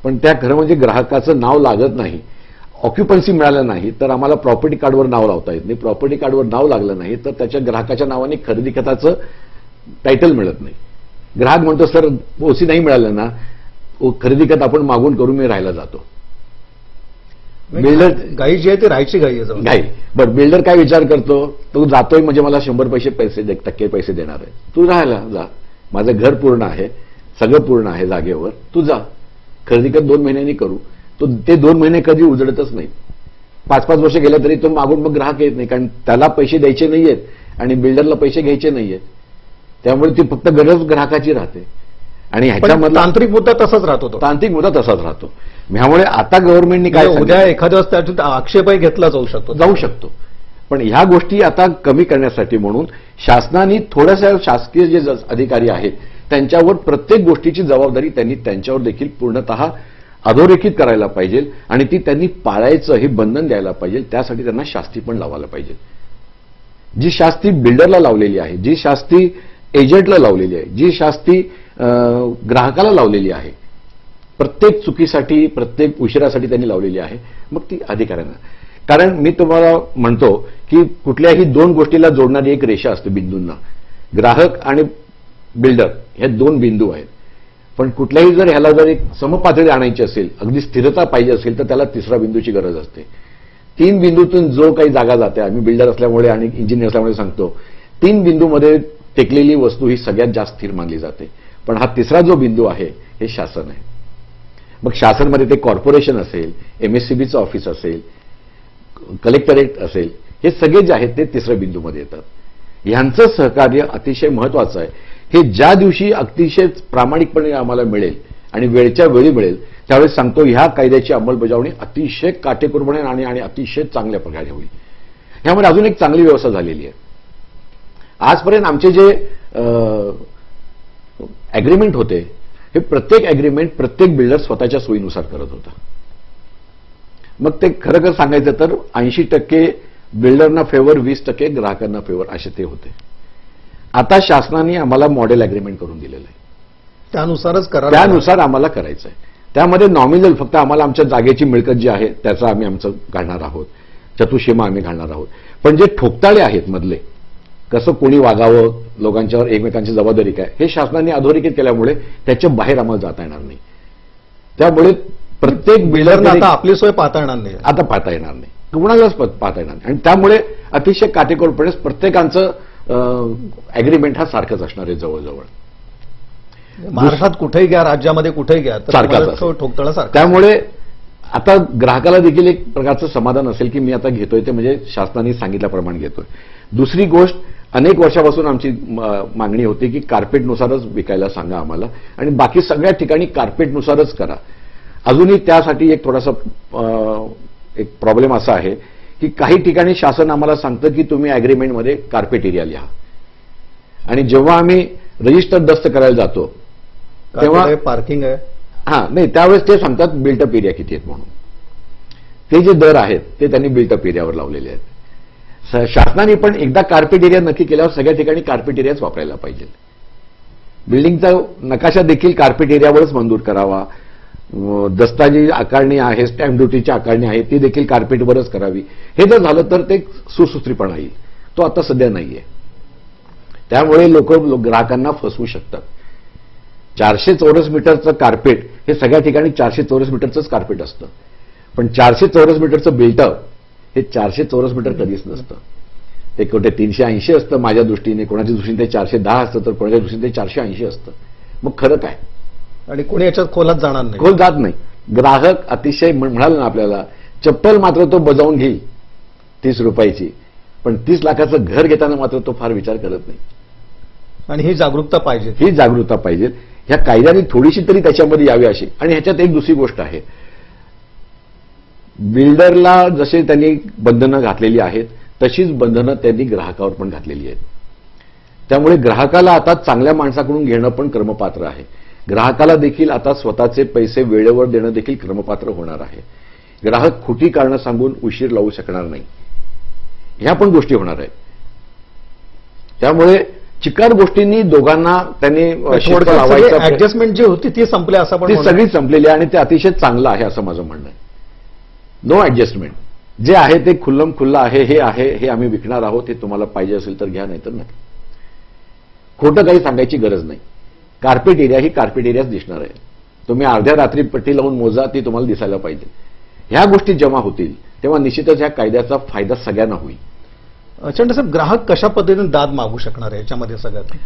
पण त्या घर म्हणजे ग्राहकाचं नाव लागत नाही, ऑक्युपन्सी मिळालं नाही तर आम्हाला प्रॉपर्टी कार्डवर नाव लावता येत नाही. प्रॉपर्टी कार्डवर नाव लागलं नाही तर त्याच्या ग्राहकाच्या नावाने खरेदी खताचं टायटल मिळत नाही. ग्राहक म्हणतो सर ओसी नाही मिळालं ना, खरेदी खत आपण मागून करून मी राहायला जातो. बिल्डर गाई जी आहे ती राहायची गाई आहे गाई. बरं, बिल्डर काय विचार करतो, तो जातोय म्हणजे मला 100 टक्के पैसे देणार आहे. तू राहायला जा, माझं घर पूर्ण आहे, सगळं पूर्ण आहे जागेवर, तू जा, खरेदी खत 2 महिन्यांनी करू. तो ते 2 महिने कधी उजडतच नाही. 5-5 वर्ष गेलं तरी तो मागून मग ग्राहक येत नाही, कारण त्याला पैसे द्यायचे नाहीयेत आणि बिल्डरला पैसे घ्यायचे नाहीयेत. त्यामुळे ती फक्त गरज ग्राहकाची राहते. आणि ह्याच्यामधला तांत्रिक मुद्दा तसाच राहतो. तांत्रिक मुद्दा तसाच राहतो. त्यामुळे आता गव्हर्नमेंटनी काय उद्या एखाद्या त्यातून आक्षेपही घेतला जाऊ शकतो. पण ह्या गोष्टी आता कमी करण्यासाठी म्हणून शासनाने थोड्याशा शासकीय जे अधिकारी आहेत त्यांच्यावर प्रत्येक गोष्टीची जबाबदारी त्यांनी त्यांच्यावर देखील पूर्णतः अधोरेखित करायला पाहिजे आणि ती त्यांनी पाळायचं हे बंधन द्यायला पाहिजे. त्यासाठी त्यांना शास्ती पण लावायला पाहिजे. जी शास्ती बिल्डरला लावलेली आहे, जी शास्ती एजंटला लावलेली आहे, जी शास्ती ग्राहकाला लावलेली आहे, प्रत्येक चुकीसाठी प्रत्येक उशिरासाठी त्यांनी लावलेली आहे, मग ती अधिकाऱ्यांना. कारण मी तुम्हाला म्हणतो की कुठल्याही 2 गोष्टीला जोडणारी एक रेषा असते बिंदूंना. ग्राहक आणि बिल्डर हे 2 बिंदू आहेत. पण कुठल्याही जर ह्याला जर एक समपातळी आणायची असेल, अगदी स्थिरता पाहिजे असेल तर त्याला 3रा बिंदूची गरज असते. 3 बिंदूतून जो काही जागा जाते, आम्ही बिल्डर असल्यामुळे आणि इंजिनियर असल्यामुळे सांगतो, 3 बिंदूमध्ये टेकलेली वस्तू ही सगळ्यात जास्त स्थिर मानली जाते. पण हा 3रा जो बिंदू आहे हे शासन आहे. मग शासनमध्ये ते कॉर्पोरेशन असेल, MSCBचं ऑफिस असेल, कलेक्टरेट असेल, हे सगळे जे आहेत ते 3ऱ्या बिंदूमध्ये येतात. ह्यांचं सहकार्य अतिशय महत्वाचं आहे. हे ज्या दिवशी अतिशय प्रामाणिकपणे आम्हाला मिळेल आणि वेळच्या वेळी मिळेल त्यावेळेस सांगतो ह्या कायद्याची अंमलबजावणी अतिशय काटेकोरपणे आणि अतिशय चांगल्या प्रकारे होईल. ह्यामध्ये अजून एक चांगली व्यवस्था झालेली आहे. आजपर्यंत आमचे जे अग्रीमेंट होते हे प्रत्येक अग्रीमेंट प्रत्येक बिल्डर स्वतःच्या सोयीनुसार करत होता. मग ते खरं सांगायचं तर 80% बिल्डरना फेवर, 20% ग्राहकांना फेवर असे ते होते. आता शासनाने आम्हाला मॉडेल अग्रीमेंट करून दिलेलं आहे. त्यानुसार आम्हाला करायचं आहे. त्यामध्ये नॉमिनल फक्त आम्हाला आमच्या जागेची मिळकत जी आहे त्याचं आम्ही आमचं घालणार आहोत, चतुष्सीमा आम्ही घालणार आहोत. पण जे ठोकताळे आहेत मधले, कसं कोणी वागावं, लोकांच्यावर एकमेकांची जबाबदारी काय, हे शासनाने अधोरेखित केल्यामुळे त्याच्या बाहेर आम्हाला जाता येणार नाही. त्यामुळे प्रत्येक बिल्डरनं आता आपली सोय पाहता येणार नाही. आता पाहता येणार नाही, कुणालाच पाहता येणार नाही. आणि त्यामुळे अतिशय काटेकोरपणे प्रत्येकांचं अग्रीमेंट हा सारखंच असणार आहे जवळजवळ. महाराष्ट्रात कुठेही घ्या, राज्यामध्ये कुठेही घ्या, तर सारखाच तुम्हाला असेल. ठोकताळा सारखा. त्यामुळे आता ग्राहकाला देखील एक प्रकारचं समाधान असेल की मी आता घेतोय ते म्हणजे शासनाने सांगितल्याप्रमाणे घेतोय. दुसरी गोष्ट, अनेक वर्षापासून आमची मागणी होती की कार्पेटनुसारच विकायला सांगा आम्हाला आणि बाकी सगळ्या ठिकाणी कार्पेटनुसारच करा. अजूनही त्यासाठी एक थोडासा एक प्रॉब्लेम असा आहे की काही ठिकाणी शासन आम्हाला सांगतं की तुम्ही अग्रीमेंटमध्ये कार्पेट एरिया लिहा आणि जेव्हा आम्ही रजिस्टर दस्त करायला जातो तेव्हा पार्किंग आहे. नाही, त्यावेळेस ते सांगतात बिल्टअप एरिया किती आहेत म्हणून. ते जे दर आहेत ते त्यांनी बिल्टअप एरियावर लावलेले आहेत. शासनाने पण एकदा कार्पेट एरिया नक्की केल्यावर सगळ्या ठिकाणी कार्पेट एरियाच वापरायला पाहिजे. बिल्डिंगचा नकाशा देखील कार्पेट एरियावरच मंजूर करावा. दस्ताजी आकारणी आहे, स्टॅम्प ड्युटीची आकारणी आहे, ती देखील कार्पेटवरच करावी. हे जर झालं तर ते सुसूत्रीपणा येईल. तो आता सध्या नाहीये. त्यामुळे लोक ग्राहकांना फसवू शकतात. 400 चौरस मीटरचं कार्पेट हे सगळ्या ठिकाणी 400 चौरस मीटरचंच कार्पेट असतं. पण 400 चौरस मीटरचं बिल्टअप हे 400 चौरस मीटर कधीच नसतं. ते कुठे 380 असतं माझ्या दृष्टीने, कोणाच्या दृष्टीने ते 410 असतं, तर कोणाच्या दृष्टीने ते 480 असतं. मग खरं काय? आणि कोणी याच्यात खोलात जाणार नाही. खोल जात नाही. ग्राहक अतिशय म्हणाल ना आपल्याला, चप्पल मात्र तो बजावून घेईल 30 रुपयाची, पण 30 लाखाचं घर घेताना मात्र तो फार विचार करत नाही. आणि ही जागरूकता पाहिजे. ही जागरूकता पाहिजे. ह्या कायद्याने थोडीशी तरी त्याच्यामध्ये यावी अशी. आणि ह्याच्यात एक दुसरी गोष्ट आहे, बिल्डरला जसे त्यांनी बंधनं घातलेली आहेत तशीच बंधनं त्यांनी ग्राहकावर पण घातलेली आहेत. त्यामुळे ग्राहकाला आता चांगल्या माणसाकडून घेणं पण कर्मपात्र आहे. ग्राहकाला देखील आता स्वतःचे पैसे वेळेवर देणं देखील कर्मपात्र होणार आहे. ग्राहक खोटी कारणं सांगून उशीर लावू शकणार नाही. ह्या पण गोष्टी होणार आहेत. त्यामुळे चिकार गोष्टींनी दोघांना त्यांनी ऍडजस्टमेंट जी होती ती संपली असं पण ती सगळी संपलेली आहे आणि ते अतिशय चांगलं आहे असं माझं म्हणणं आहे. No adjustment. जे आहे ते खुल्लम खुल्ला आहे, हे आम्ही विकणार आहोत, हे तुम्हाला पाहिजे असेल तर घ्या, नाही तर नाही. खोटं काही सांगायची गरज नाही. कार्पेट एरिया ही कार्पेट एरियाच दिसणार आहे. तुम्ही अर्ध्या रात्री पट्टी लावून मोजा, ती तुम्हाला दिसायला पाहिजे. ह्या गोष्टी जेव्हा होतील तेव्हा निश्चितच ह्या कायद्याचा फायदा सगळ्यांना होईल. चंड साहेब, ग्राहक कशा पद्धतीने दाद मागू शकणार आहे याच्यामध्ये सगळ्यात?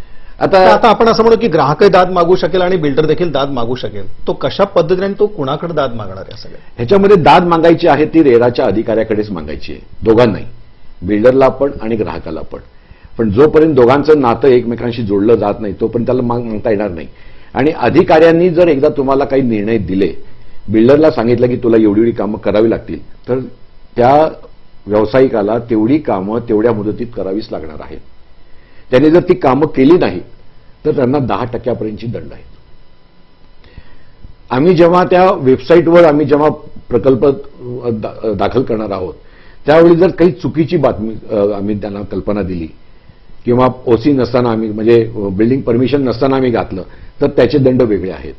आता आपण असं म्हणू की ग्राहकही दाद मागू शकेल आणि बिल्डर देखील दाद मागू शकेल. तो कशा पद्धतीने तो कुणाकडे दाद मागणार आहे सगळ्या? ह्याच्यामध्ये दाद मागायची आहे ती रेराच्या अधिकाऱ्याकडेच मागायची आहे. दोघांनाही, बिल्डरला पण आणि ग्राहकाला पण. पण जोपर्यंत दोघांचं नातं एकमेकांशी जोडलं जात नाही तोपर्यंत त्याला मागता येणार नाही. आणि अधिकाऱ्यांनी जर एकदा तुम्हाला काही निर्णय दिले, बिल्डरला सांगितलं की तुला एवढी एवढी कामं करावी लागतील, तर त्या व्यावसायिकाला तेवढी कामं तेवढ्या मुदतीत करावीच लागणार आहेत. त्यांनी जर ती कामं केली नाही तर त्यांना 10% दंड आहे. आम्ही जेव्हा त्या वेबसाईटवर आम्ही जेव्हा प्रकल्प दाखल करणार आहोत त्यावेळी जर काही चुकीची बातमी आम्ही त्यांना कल्पना दिली किंवा ओसी नसताना आम्ही म्हणजे बिल्डिंग परमिशन नसताना आम्ही घातलं तर त्याचे दंड वेगळे आहेत.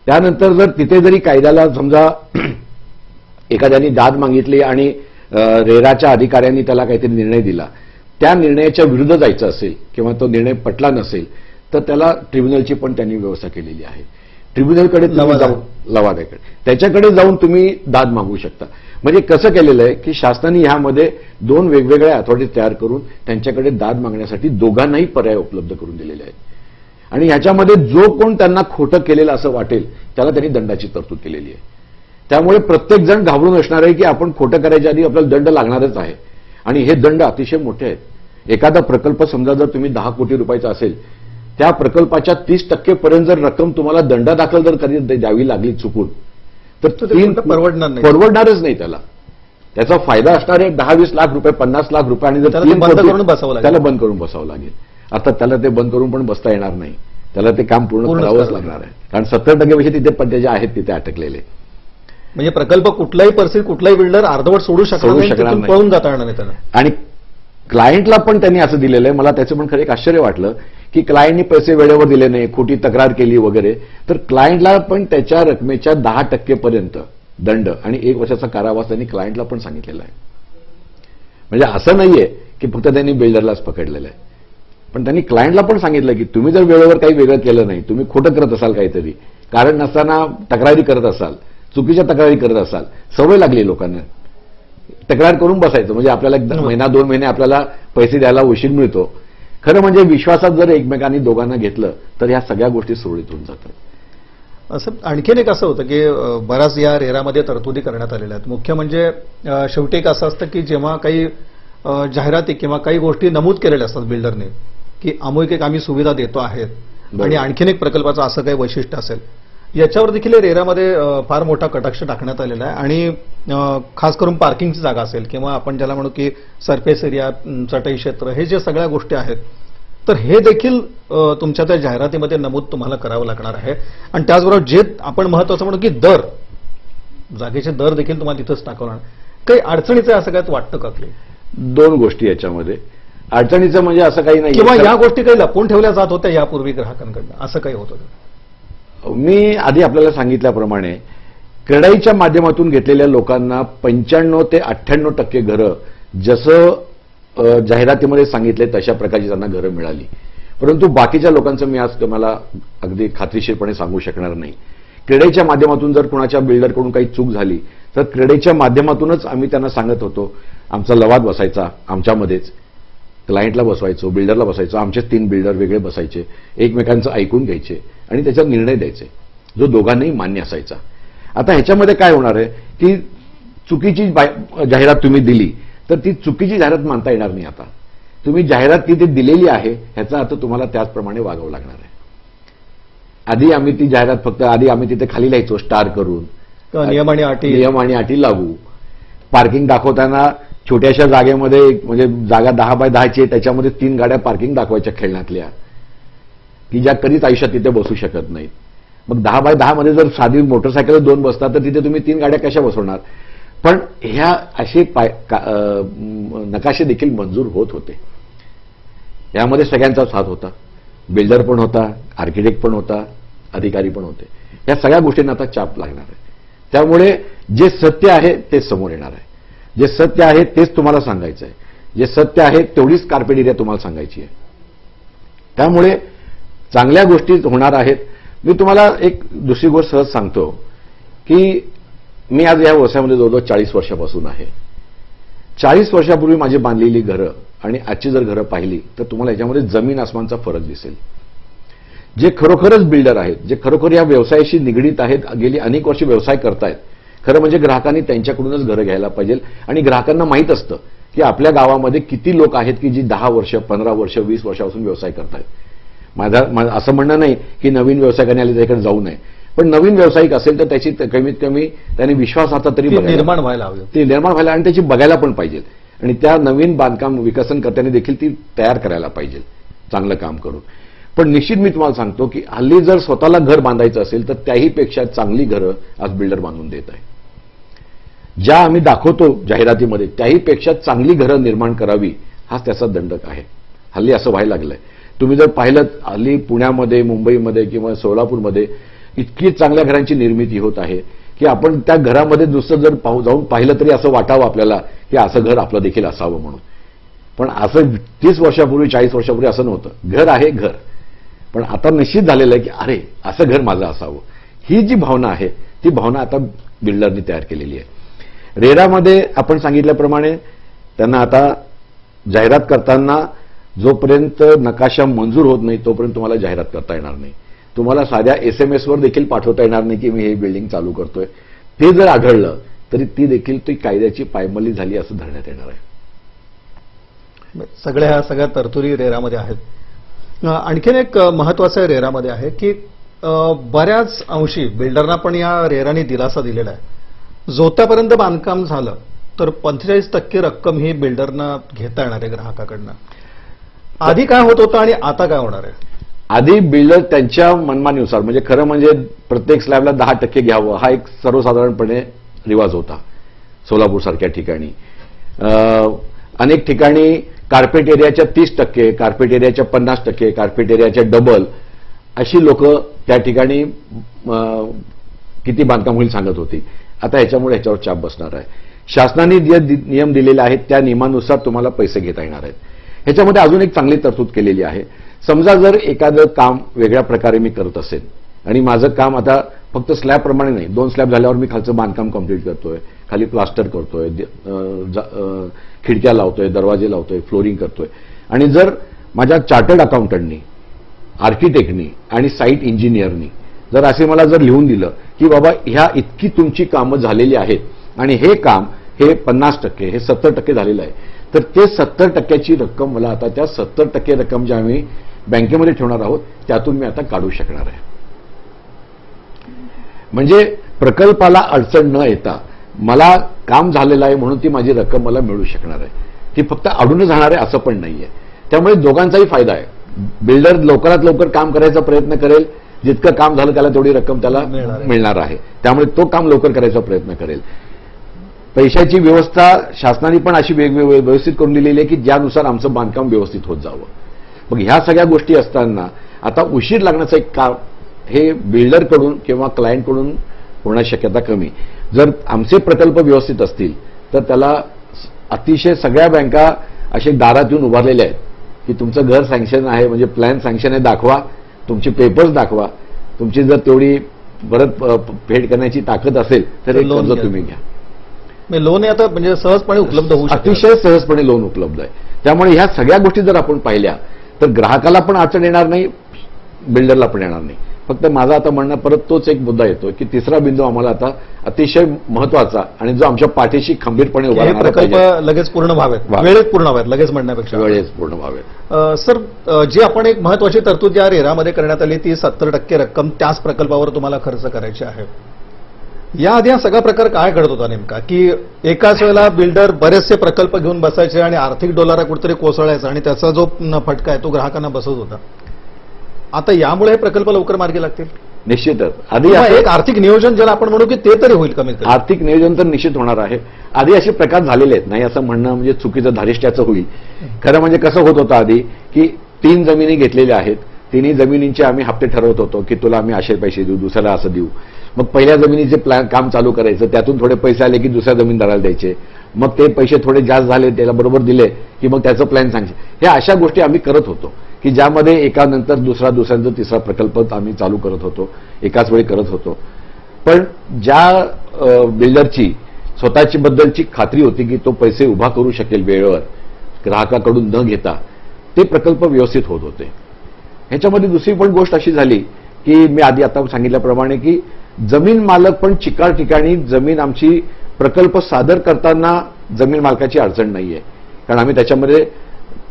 त्यानंतर जर तिथे जरी कायद्याला समजा एखाद्याने दाद मागितली आणि रेराच्या अधिकाऱ्यांनी त्याला काहीतरी निर्णय दिला, त्या निर्णयाच्या विरुद्ध जायचं असेल किंवा तो निर्णय पटला नसेल तर त्याला ट्रिब्युनलची पण त्यांनी व्यवस्था केलेली आहे. ट्रिब्युनलकडे लवाद्याकडे त्याच्याकडे जाऊन तुम्ही दाद मागू शकता. म्हणजे कसं केलेलं आहे की शासनाने ह्यामध्ये 2 वेगवेगळ्या अथॉरिटी तयार करून त्यांच्याकडे दाद मागण्यासाठी दोघांनाही पर्याय उपलब्ध करून दिलेले आहेत. आणि ह्याच्यामध्ये जो कोण त्यांना खोटं केलेलं असं वाटेल त्याला त्यांनी दंडाची तरतूद केलेली आहे. त्यामुळे प्रत्येक जण घाबरून असणार आहे की आपण खोटं करायच्या आधी आपल्याला दंड लागणारच आहे. आणि हे दंड अतिशय मोठे आहेत. एखादा प्रकल्प समजा जर तुम्ही 10 कोटी रुपयाचा असेल, त्या प्रकल्पाच्या 30% पर्यंत जर रक्कम तुम्हाला दंड दाखल जर कधी द्यावी लागली चुकून तर परवडणारच नाही. त्याचा फायदा असणार आहे 10-20 लाख रुपये, 50 लाख रुपये. आणि जर त्याला बंद करून बसावं लागेल. अर्थात त्याला ते बंद करून पण बसता येणार नाही. त्याला ते काम पूर्ण करावंच लागणार आहे. कारण 70% पैसे तिथे पण त्याचे आहेत तिथे अटकलेले. म्हणजे प्रकल्प कुठलाही परिस्थिती कुठलाही बिल्डर अर्धवट सोडू शकणार नाही, पळून जाता येणार नाही त्याला. आणि क्लायंटला पण त्यांनी असं दिलेलं आहे. मला त्याचं पण खरं एक आश्चर्य वाटलं की क्लायंटनी पैसे वेळेवर दिले नाही, खोटी तक्रार केली वगैरे, तर क्लायंटला पण त्याच्या रकमेच्या 10% पर्यंत दंड आणि 1 वर्षाचा कारावास त्यांनी क्लायंटला पण सांगितलेला आहे. म्हणजे असं नाहीये की फक्त त्यांनी बिल्डरलाच पकडलेलं आहे, पण त्यांनी क्लायंटला पण सांगितलं की तुम्ही जर वेळेवर काही वेगळं केलं नाही, तुम्ही खोटं करत असाल, काहीतरी कारण नसताना तक्रारी करत असाल, चुकीच्या तक्रारी करत असाल, सवय लागली लोकांना तक्रार करून बसायचं, म्हणजे आपल्याला 1 महिना 2 महिने आपल्याला पैसे द्यायला उशीर मिळतो. खरं म्हणजे विश्वासात जर एकमेकांनी दोघांना घेतलं तर ह्या सगळ्या गोष्टी सुरळीत होऊन जातात. असं आणखीन एक असं होतं की बऱ्याच या रेरामध्ये तरतुदी करण्यात आलेल्या आहेत. मुख्य म्हणजे शेवटी एक असं असतं की जेव्हा काही जाहिराती किंवा काही गोष्टी नमूद केलेल्या असतात बिल्डरने की अमुक एक आम्ही सुविधा देतो आहेत आणि आणखीन एक प्रकल्पाचं असं काही वैशिष्ट्य असेल, याच्यावर देखील रेरामध्ये फार मोठा कटाक्ष टाकण्यात आलेला आहे. आणि खास करून पार्किंगची जागा असेल किंवा आपण ज्याला म्हणू की सरफेस एरिया, चटई क्षेत्र, हे जे सगळ्या गोष्टी आहेत, तर हे देखील तुमच्या त्या जाहिरातीमध्ये नमूद तुम्हाला करावं लागणार आहे. आणि त्याचबरोबर जे आपण महत्वाचं म्हणू की दर, जागेचे दर देखील तुम्हाला तिथंच टाकावं लागणार. काही अडचणीचं असं काय वाटतं का की 2 गोष्टी याच्यामध्ये अडचणीचं म्हणजे असं काही नाही, किंवा या गोष्टी काही लपवून ठेवल्या जात होत्या यापूर्वी ग्राहकांकडनं, असं काही होत होतं? मी आधी आपल्याला सांगितल्याप्रमाणे क्रेडाईच्या माध्यमातून घेतलेल्या लोकांना 95 ते 98% घरं जसं जाहिरातीमध्ये सांगितले तशा प्रकारची त्यांना घरं मिळाली. परंतु बाकीच्या लोकांचं मी आज तुम्हाला अगदी खात्रीशीरपणे सांगू शकणार नाही. क्रेडाईच्या माध्यमातून जर कुणाच्या बिल्डरकडून काही चूक झाली तर क्रेडाईच्या माध्यमातूनच आम्ही त्यांना सांगत होतो, आमचा लवाद बसायचा आमच्यामध्येच, क्लायंटला बसवायचो, बिल्डरला बसायचो, आमचे 3 बिल्डर वेगळे बसायचे, एकमेकांचं ऐकून घ्यायचे आणि त्याच्यावर निर्णय द्यायचे जो दोघांनाही मान्य असायचा. आता ह्याच्यामध्ये काय होणार आहे की चुकीची जाहिरात तुम्ही दिली तर ती चुकीची जाहिरात मानता येणार नाही. आता तुम्ही जाहिरात तिथे दिलेली आहे ह्याचा अर्थ तुम्हाला त्याचप्रमाणे वागावं लागणार आहे. आधी आम्ही ती जाहिरात फक्त आम्ही तिथे खाली लिहायचो स्टार करून, नियम आणि अटी लागू. पार्किंग दाखवताना छोट्याशा जागेमध्ये, म्हणजे जागा 10 बाय 10ची आहे, त्याच्यामध्ये 3 गाड्या पार्किंग दाखवायच्या खेळण्यातल्या की ज्या कधीच आयुष्यात तिथे बसू शकत नाहीत. मग 10 बाय 10 मध्ये जर साधी मोटरसायकल 2 बसतात तर तिथे तुम्ही 3 गाड्या कशा बसवणार? पण ह्या असे नकाशे देखील मंजूर होत होते. यामध्ये सगळ्यांचाच हात होता, बिल्डर पण होता, आर्किटेक्ट पण होता, अधिकारी पण होते. या सगळ्या गोष्टींना आता चाप लागणार आहे. त्यामुळे जे सत्य आहे ते समोर येणार आहे. जे सत्य आहे तेच तुम्हाला सांगायचं आहे. जे सत्य आहे तेवढीच कार्पेट एरिया तुम्हाला सांगायची आहे. त्यामुळे चांगल्या गोष्टी होणार आहेत. मी तुम्हाला एक दुसरी गोष्ट सहज सांगतो की मी आज या व्यवसायामध्ये जवळजवळ 40 वर्षापासून आहे. 40 वर्षापूर्वी माझी बांधलेली घरं आणि आजची जर घरं पाहिली तर तुम्हाला याच्यामध्ये जमीन आसमानचा फरक दिसेल. जे खरोखरच बिल्डर आहेत, जे खरोखर या व्यवसायाशी निगडीत आहेत, गेली अनेक वर्ष व्यवसाय करतायत, खरं म्हणजे ग्राहकांनी त्यांच्याकडूनच घरं घ्यायला पाहिजे. आणि ग्राहकांना माहीत असतं की आपल्या गावामध्ये किती लोक आहेत की जी 10 वर्ष, 15 वर्ष, 20 वर्षापासून व्यवसाय करतायत. माझं असं म्हणणं नाही की नवीन व्यवसायिकांनी आले त्याकडे जाऊ नये, पण नवीन व्यावसायिक असेल तर त्याची कमीत कमी त्यांनी विश्वासार्हता तरी निर्माण व्हायला हवी, ती निर्माण व्हायला आणि त्याची बघायला पण पाहिजे. आणि त्या नवीन बांधकाम विकसनकर्त्यांनी देखील ती तयार करायला पाहिजे चांगलं काम करून. पण निश्चित मी तुम्हाला सांगतो की हल्ली जर स्वतःला घर बांधायचं असेल तर त्याहीपेक्षा चांगली घरं आज बिल्डर बांधून देत आहे. ज्या आम्ही दाखवतो जाहिरातीमध्ये त्याहीपेक्षा चांगली घरं निर्माण करावी हाच त्याचा दंडक आहे. हल्ली असं व्हायला लागलंय. तुम्ही जर पाहिलं हल्ली पुण्यामध्ये, मुंबईमध्ये किंवा सोलापूरमध्ये इतकी चांगल्या घरांची निर्मिती होत आहे की आपण त्या घरामध्ये नुसतं जर जाऊन पाहिलं तरी असं वाटावं आपल्याला की असं घर आपलं देखील असावं म्हणून. पण असं 30 वर्षापूर्वी, 40 वर्षापूर्वी असं नव्हतं. घर आहे घर, पण आता निश्चित झालेलं आहे की अरे असं घर माझं असावं. ही जी भावना आहे ती भावना आता बिल्डरनी तयार केलेली आहे. रेरामध्ये आपण सांगितल्याप्रमाणे त्यांना आता जाहिरात करताना जोपर्यंत नकाशा मंजूर होत नाही तोपर्यंत तुम्हाला जाहिरात करता येणार नाही. तुम्हाला साध्या SMS वर देखील पाठवता येणार नाही की मी हे बिल्डिंग चालू करतोय. ते जर आढळलं तरी ती देखील ती कायद्याची पायमल्ली झाली असं धरण्यात येणार आहे. सगळ्या तरतुदी रेरामध्ये आहेत. आणखीन एक महत्वाचं रेरामध्ये आहे की बऱ्याच अंशी बिल्डरना पण या रेराने दिलासा दिलेला आहे. जोत्यापर्यंत बांधकाम झालं तर 45% रक्कम ही बिल्डरना घेता येणार आहे ग्राहकाकडनं. आधी काय होत होतं आणि आता काय होणार आहे? आधी बिल्डर त्यांच्या मनमानीनुसार, म्हणजे खरं म्हणजे प्रत्येक स्लॅबला 10% घ्यावं हा एक सर्वसाधारणपणे रिवाज होता सोलापूर सारख्या ठिकाणी. अनेक ठिकाणी कार्पेट एरियाच्या 30%, कार्पेट एरियाच्या 50%, कार्पेट एरियाच्या डबल अशी लोक त्या ठिकाणी किती बांधकाम होईल सांगत होती. आता ह्याच्यामुळे ह्याच्यावर चाप बसणार आहे. शासनाने जे नियम दिलेले आहेत त्या नियमानुसार तुम्हाला पैसे घेता येणार आहेत. ह्याच्यामध्ये अजून एक चांगली तरतूद केलेली आहे. समजा जर एखादं काम वेगळ्या प्रकारे मी करत असेल आणि माझं काम आता फक्त स्लॅबप्रमाणे नाही, 2 स्लॅब झाल्यावर मी खालचं बांधकाम कंप्लीट करतोय, खाली प्लास्टर करतोय, खिडक्या लावतोय, दरवाजे लावतोय, फ्लोरिंग करतोय, आणि जर माझ्या चार्टर्ड अकाउंटंटनी, आर्किटेक्टनी आणि साईट इंजिनियरनी जर असे मला जर लिहून दिलं की बाबा ह्या इतकी तुमची कामं झालेली आहेत आणि हे काम हे 50%, हे 70% झालेलं आहे, तर ते 70%ची रक्कम मला आता त्या 70% रक्कम जी आम्ही बँकेमध्ये ठेवणार आहोत त्यातून मी आता काढू शकणार आहे. म्हणजे प्रकल्पाला अडचण न येता मला काम झालेलं आहे म्हणून ती माझी रक्कम मला मिळू शकणार आहे. ती फक्त अडूनच जाणार आहे असं पण नाहीये. त्यामुळे दोघांचाही फायदा आहे. बिल्डर लवकरात लवकर काम करायचा प्रयत्न करेल, जितकं काम झालं त्याला तेवढी रक्कम त्याला मिळणार आहे, त्यामुळे तो काम लवकर करायचा प्रयत्न करेल. पैशाची व्यवस्था शासनाने पण अशी व्यवस्थित करून दिलेली आहे की ज्यानुसार आमचं बांधकाम व्यवस्थित होत जावं. मग ह्या सगळ्या गोष्टी असताना आता उशीर लागण्याचं एक काम हे बिल्डरकडून किंवा क्लायंटकडून होण्याची शक्यता कमी. जर आमचे प्रकल्प व्यवस्थित असतील तर त्याला अतिशय सगळ्या बँका असे दारात येऊन उभारलेल्या आहेत की तुमचं घर सँक्शन आहे म्हणजे प्लॅन सँक्शन आहे दाखवा, तुमचे पेपर्स दाखवा, तुमची जर तेवढी परत फेड करण्याची ताकद असेल तर एक कर्ज तुम्ही घ्या. लोन आता म्हणजे सहजपणे उपलब्ध होऊ शकते, अतिशय सहजपणे लोन उपलब्ध आहे. त्यामुळे ह्या सगळ्या गोष्टी जर आपण पाहिल्या तर ग्राहकाला पण अडचण येणार नाही, बिल्डरला पण येणार नाही. फक्त माझा आता म्हणणं परत तोच एक मुद्दा येतो की तिसरा बिंदू आम्हाला आता अतिशय महत्वाचा आणि जो आमच्या पाठीशी खंबीरपणे उभा राहणार प्रकल्प लगेच पूर्ण व्हावेत, वेळेत पूर्ण व्हावेत, लगेच म्हणण्यापेक्षा वेळेत पूर्ण व्हावेत. सर, जी आपण एक महत्वाची तरतूद या रेरामध्ये करण्यात आली ती 70% रक्कम त्याच प्रकल्पावर तुम्हाला खर्च करायची आहे. याआधी हा सगळा प्रकार काय घडत होता नेमका की एकाच वेळेला बिल्डर बरेचसे प्रकल्प घेऊन बसायचे आणि आर्थिक डोलारा कुठेतरी कोसळायचा आणि त्याचा जो फटका आहे तो ग्राहकांना बसत होता. आता यामुळे हे प्रकल्प लवकर मार्गी लागतील निश्चितच. आधी एक आर्थिक नियोजन ज्याला आपण म्हणू की ते तरी होईल कमीत कमी. आर्थिक नियोजन तर निश्चित होणार आहे. आधी असे प्रकार झालेले आहेत, नाही असं म्हणणं म्हणजे चुकीचं धारिष्ट्याचं होईल. खरं म्हणजे कसं होत होतं आधी की 3 जमिनी घेतलेल्या आहेत, 3ही जमिनींचे आम्ही हप्ते ठरवत होतो की तुला आम्ही असे पैसे देऊ, दुसऱ्याला असं देऊ. मग पहिल्या जमिनीचे प्लॅन काम चालू करायचं, त्यातून थोडे पैसे आले की दुसऱ्या जमीनदाराला द्यायचे, मग ते पैसे थोडे जास्त झाले त्याला बरोबर दिले की मग त्याचं प्लॅन सांगचे. ह्या अशा गोष्टी आम्ही करत होतो की ज्यामध्ये एकानंतर दुसऱ्यानंतर तिसरा प्रकल्प आम्ही चालू करत होतो, एकाच वेळी करत होतो. पण ज्या बिल्डरची स्वतःची बद्दलची खात्री होती की तो पैसे उभा करू शकेल वेळेवर ग्राहकाकडून न घेता, ते प्रकल्प व्यवस्थित होत होते. ह्याच्यामध्ये दुसरी पण गोष्ट अशी झाली की मी आधी आता सांगितल्याप्रमाणे की जमीन मालक पण चिकार ठिकाणी जमीन आमची प्रकल्प सादर करताना जमीन मालकाची अडचण नाहीये, कारण आम्ही त्याच्यामध्ये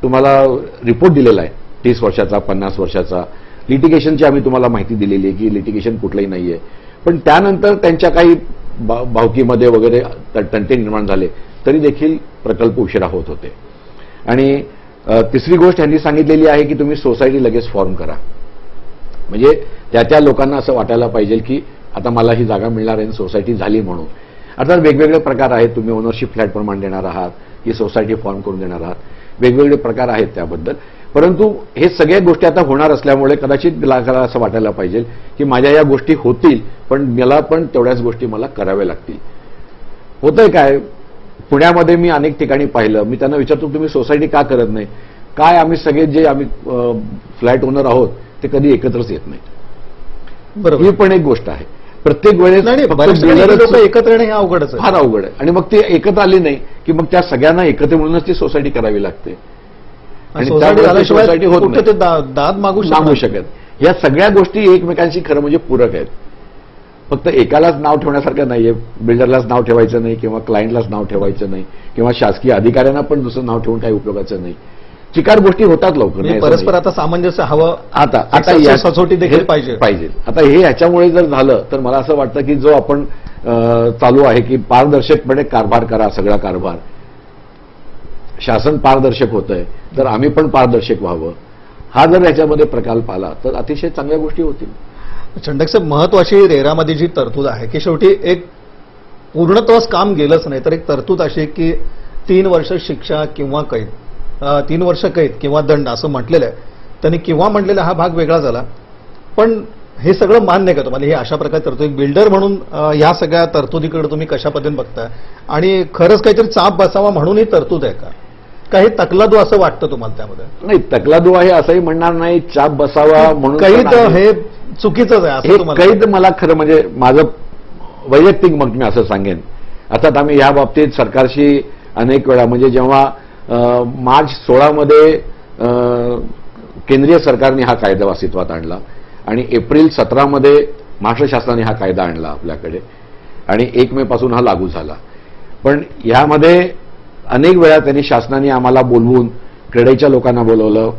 तुम्हाला रिपोर्ट दिलेला आहे 30 वर्षाचा, 50 वर्षाचा. लिटिगेशनची आम्ही तुम्हाला माहिती दिलेली आहे की लिटिगेशन कुठलंही नाहीये. पण त्यानंतर त्यांच्या काही भावकीमध्ये वगैरे तंटे निर्माण झाले तरी देखील प्रकल्प उशिरा होत होते. आणि तिसरी गोष्ट त्यांनी सांगितलेली आहे की तुम्ही सोसायटी लगेच फॉर्म करा, म्हणजे त्या लोकांना असं वाटायला पाहिजे की आता मला ही जागा मिळणार आहे, सोसायटी झाली म्हणून. अर्थात वेगवेगळे प्रकार आहेत, तुम्ही ओनरशिप फ्लॅट प्रमाणे देणार आहात की सोसायटी फॉर्म करून देणार आहात, वेगवेगळे प्रकार आहेत त्याबद्दल. परंतु हे सगळ्या गोष्टी आता होणार असल्यामुळे कदाचित ग्राहकाला असं वाटायला पाहिजे की माझ्या या गोष्टी होतील पण मला पण तेवढ्याच गोष्टी मला कराव्या लागतील. होतंय काय, पुण्यामध्ये मी अनेक ठिकाणी पाहिलं, मी त्यांना विचारतो तुम्ही सोसायटी का करत नाही, काय आम्ही सगळे जे आम्ही फ्लॅट ओनर आहोत ते कधी एकत्रच येत नाही. बरोबर, ही पण एक गोष्ट आहे. प्रत्येक वेळेस लोक एकत्र येणे हे अवघडच आहे, फार अवघड आहे. आणि मग ते एकत्र आले नाही की मग त्या सगळ्यांना एकत्र मिळूनच ती सोसायटी करावी लागते आणि सोसायटी होत नाही, दाद मागू शकत. या सगळ्या गोष्टी एकमेकांशी खरं म्हणजे पूरक आहेत. फक्त एकालाच नाव ठेवण्यासारखं नाहीये, बिल्डरलाच नाव ठेवायचं नाही किंवा क्लायंटलाच नाव ठेवायचं नाही किंवा शासकीय अधिकाऱ्यांना पण दुसरं नाव ठेवून काही उपयोगाचं नाही. चिकार गोष्टी होतात लवकर, परस्पर आता सामंजस्य हवं. आता सचोटी देखील पाहिजे. आता हे ह्याच्यामुळे जर झालं तर मला असं वाटतं की जो आपण चालू आहे की पारदर्शकपणे कारभार करा, सगळा कारभार शासन पारदर्शक होतंय तर आम्ही पण पारदर्शक व्हावं, हा जर ह्याच्यामध्ये प्रकल्प आला तर अतिशय चांगल्या गोष्टी होतील. चंडक साहेब, महत्वाची रेरामध्ये जी तरतूद आहे की शेवटी एक पूर्णत्वास काम गेलंच नाही तर एक तरतूद अशी की 3 वर्ष शिक्षा किंवा कैद 3 वर्ष कैद किंवा दंड असं म्हटलेलं आहे. त्यांनी किंवा म्हटलेला हा भाग वेगळा झाला. पण हे सगळं मान्य आहे का तुम्हाला? हे अशा प्रकारे तरतूद, एक बिल्डर म्हणून या सगळ्या तरतुदीकडे तुम्ही कशा पद्धतीने बघताय? आणि खरंच काहीतरी चाप बसावा म्हणून ही तरतूद आहे का? काही तकलादू असं वाटतं तुम्हाला त्यामध्ये? नाही, तकलादू आहे असंही म्हणणार नाही, चाप बसावा म्हणून कैद तर नाही. हे चुकीचंच आहे असं हे तुम्हाला कैद मला खरं म्हणजे माझं वैयक्तिक मत मी असं सांगेन. अर्थात आम्ही या बाबतीत सरकारशी अनेक वेळा म्हणजे जेव्हा मार्च 16 मध्ये केंद्रीय सरकारने हा कायदा अस्तित्वात आणला आणि एप्रिल 17 मध्ये महाराष्ट्र शासनाने हा कायदा आणला आपल्याकडे आणि 1 मे पासून हा लागू झाला. पण यामध्ये अनेक वेळा त्यांनी शासनाने आम्हाला बोलवून क्रेडाईच्या लोकांना बोलवलं,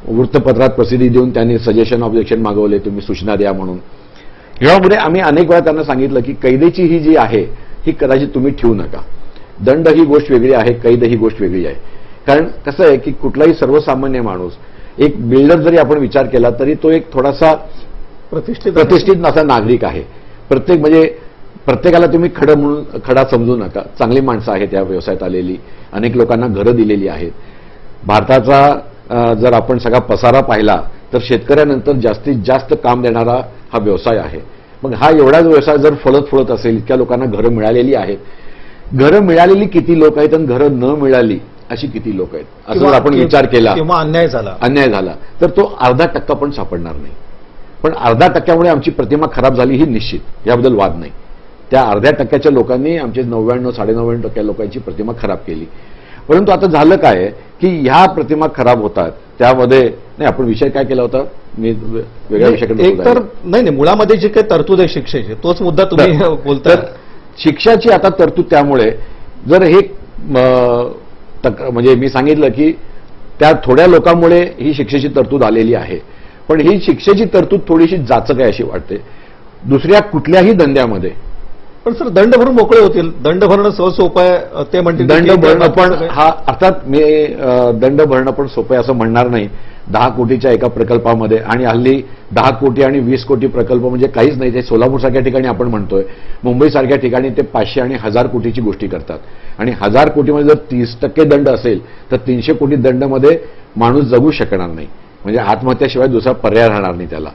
वृत्तपत्रात प्रसिद्धी देऊन त्यांनी सजेशन ऑब्जेक्शन मागवले, तुम्ही सूचना द्या म्हणून. यामुळे आम्ही अनेक वेळा त्यांना सांगितलं की कैदेची ही जी आहे ही कदाचित तुम्ही ठेवू नका. दंड ही गोष्ट वेगळी आहे, कैद ही गोष्ट वेगळी आहे. कारण कसं आहे की कुठलाही सर्वसामान्य माणूस, एक बिल्डर जरी आपण विचार केला तरी तो एक थोडासा प्रतिष्ठित असा नागरिक आहे. प्रत्येकाला तुम्ही खडा समजू नका. चांगली माणसं आहेत या व्यवसायात आलेली, अनेक लोकांना घरं दिलेली आहेत. भारताचा जर आपण सगळा पसारा पाहिला तर शेतकऱ्यानंतर जास्तीत जास्त काम देणारा हा व्यवसाय आहे. मग हा एवढाच व्यवसाय जर फळत असेल, इतक्या लोकांना घरं मिळालेली आहेत, घरं मिळालेली किती लोक आहेत आणि घरं न मिळाली अशी किती लोक आहेत, असं जर आपण विचार केला किंवा अन्याय झाला तर तो 0.5% पण सापडणार नाही. पण 0.5% आमची प्रतिमा खराब झाली ही निश्चित, याबद्दल वाद नाही. त्या 0.5% लोकांनी आमचे 99-99.5% लोकांची प्रतिमा खराब केली. परंतु आता झालं काय की ह्या प्रतिमा खराब होतात त्यामध्ये नाही. आपण विषय काय केला होता? मी वेगळ्या विषयाकडे एक तर नाही, मुळामध्ये जी काही तरतूद आहे शिक्षेची, तोच मुद्दा तुम्ही बोलता. शिक्षाची आता तरतूद, त्यामुळे जर हे म्हणजे मी सांगितलं की त्या थोड्या लोकांमुळे ही शिक्षेची तरतूद आलेली आहे. पण ही शिक्षेची तरतूद थोडीशी जाचक आहे अशी वाटते. दुसऱ्या कुठल्याही धंद्यामध्ये पण सर दंड भरून मोकळे होतील. दंड भरणं सहज सोपं आहे ते म्हणतील. दंड भरणं पण हा अर्थात मी दंड भरणं पण सोपं आहे असं म्हणणार नाही. 10 कोटीच्या एका प्रकल्पामध्ये, आणि हल्ली 10 कोटी आणि 20 कोटी प्रकल्प म्हणजे काहीच नाही. ते सोलापूरसारख्या ठिकाणी आपण म्हणतोय, मुंबईसारख्या ठिकाणी ते 500 आणि 1000 कोटीची गोष्टी करतात. आणि 1000 कोटीमध्ये जर 30% दंड असेल तर 300 कोटी दंडमध्ये माणूस जगू शकणार नाही. म्हणजे आत्महत्याशिवाय दुसरा पर्याय राहणार नाही त्याला.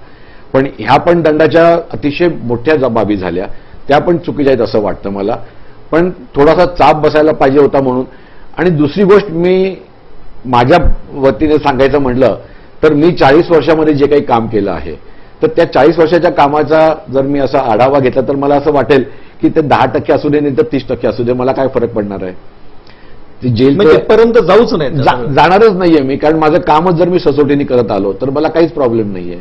पण ह्या पण दंडाच्या अतिशय मोठ्या बाबी झाल्या, त्या पण चुकीच्या आहेत असं वाटतं मला. पण थोडासा चाप बसायला पाहिजे होता म्हणून. आणि दुसरी गोष्ट मी माझ्या वतीने सांगायचं म्हटलं तर मी 40 वर्षामध्ये जे काही काम केलं आहे तर त्या 40 वर्षाच्या कामाचा जर मी असा आढावा घेतला तर मला असं वाटेल की ते 10% असू दे नाही तर 30% असू दे, मला काय फरक पडणार आहे? जेल पर्यंत जाऊच नाही, जाणारच नाहीये मी. कारण माझं कामच जर मी सचोटीने करत आलो तर मला काहीच प्रॉब्लेम नाहीये.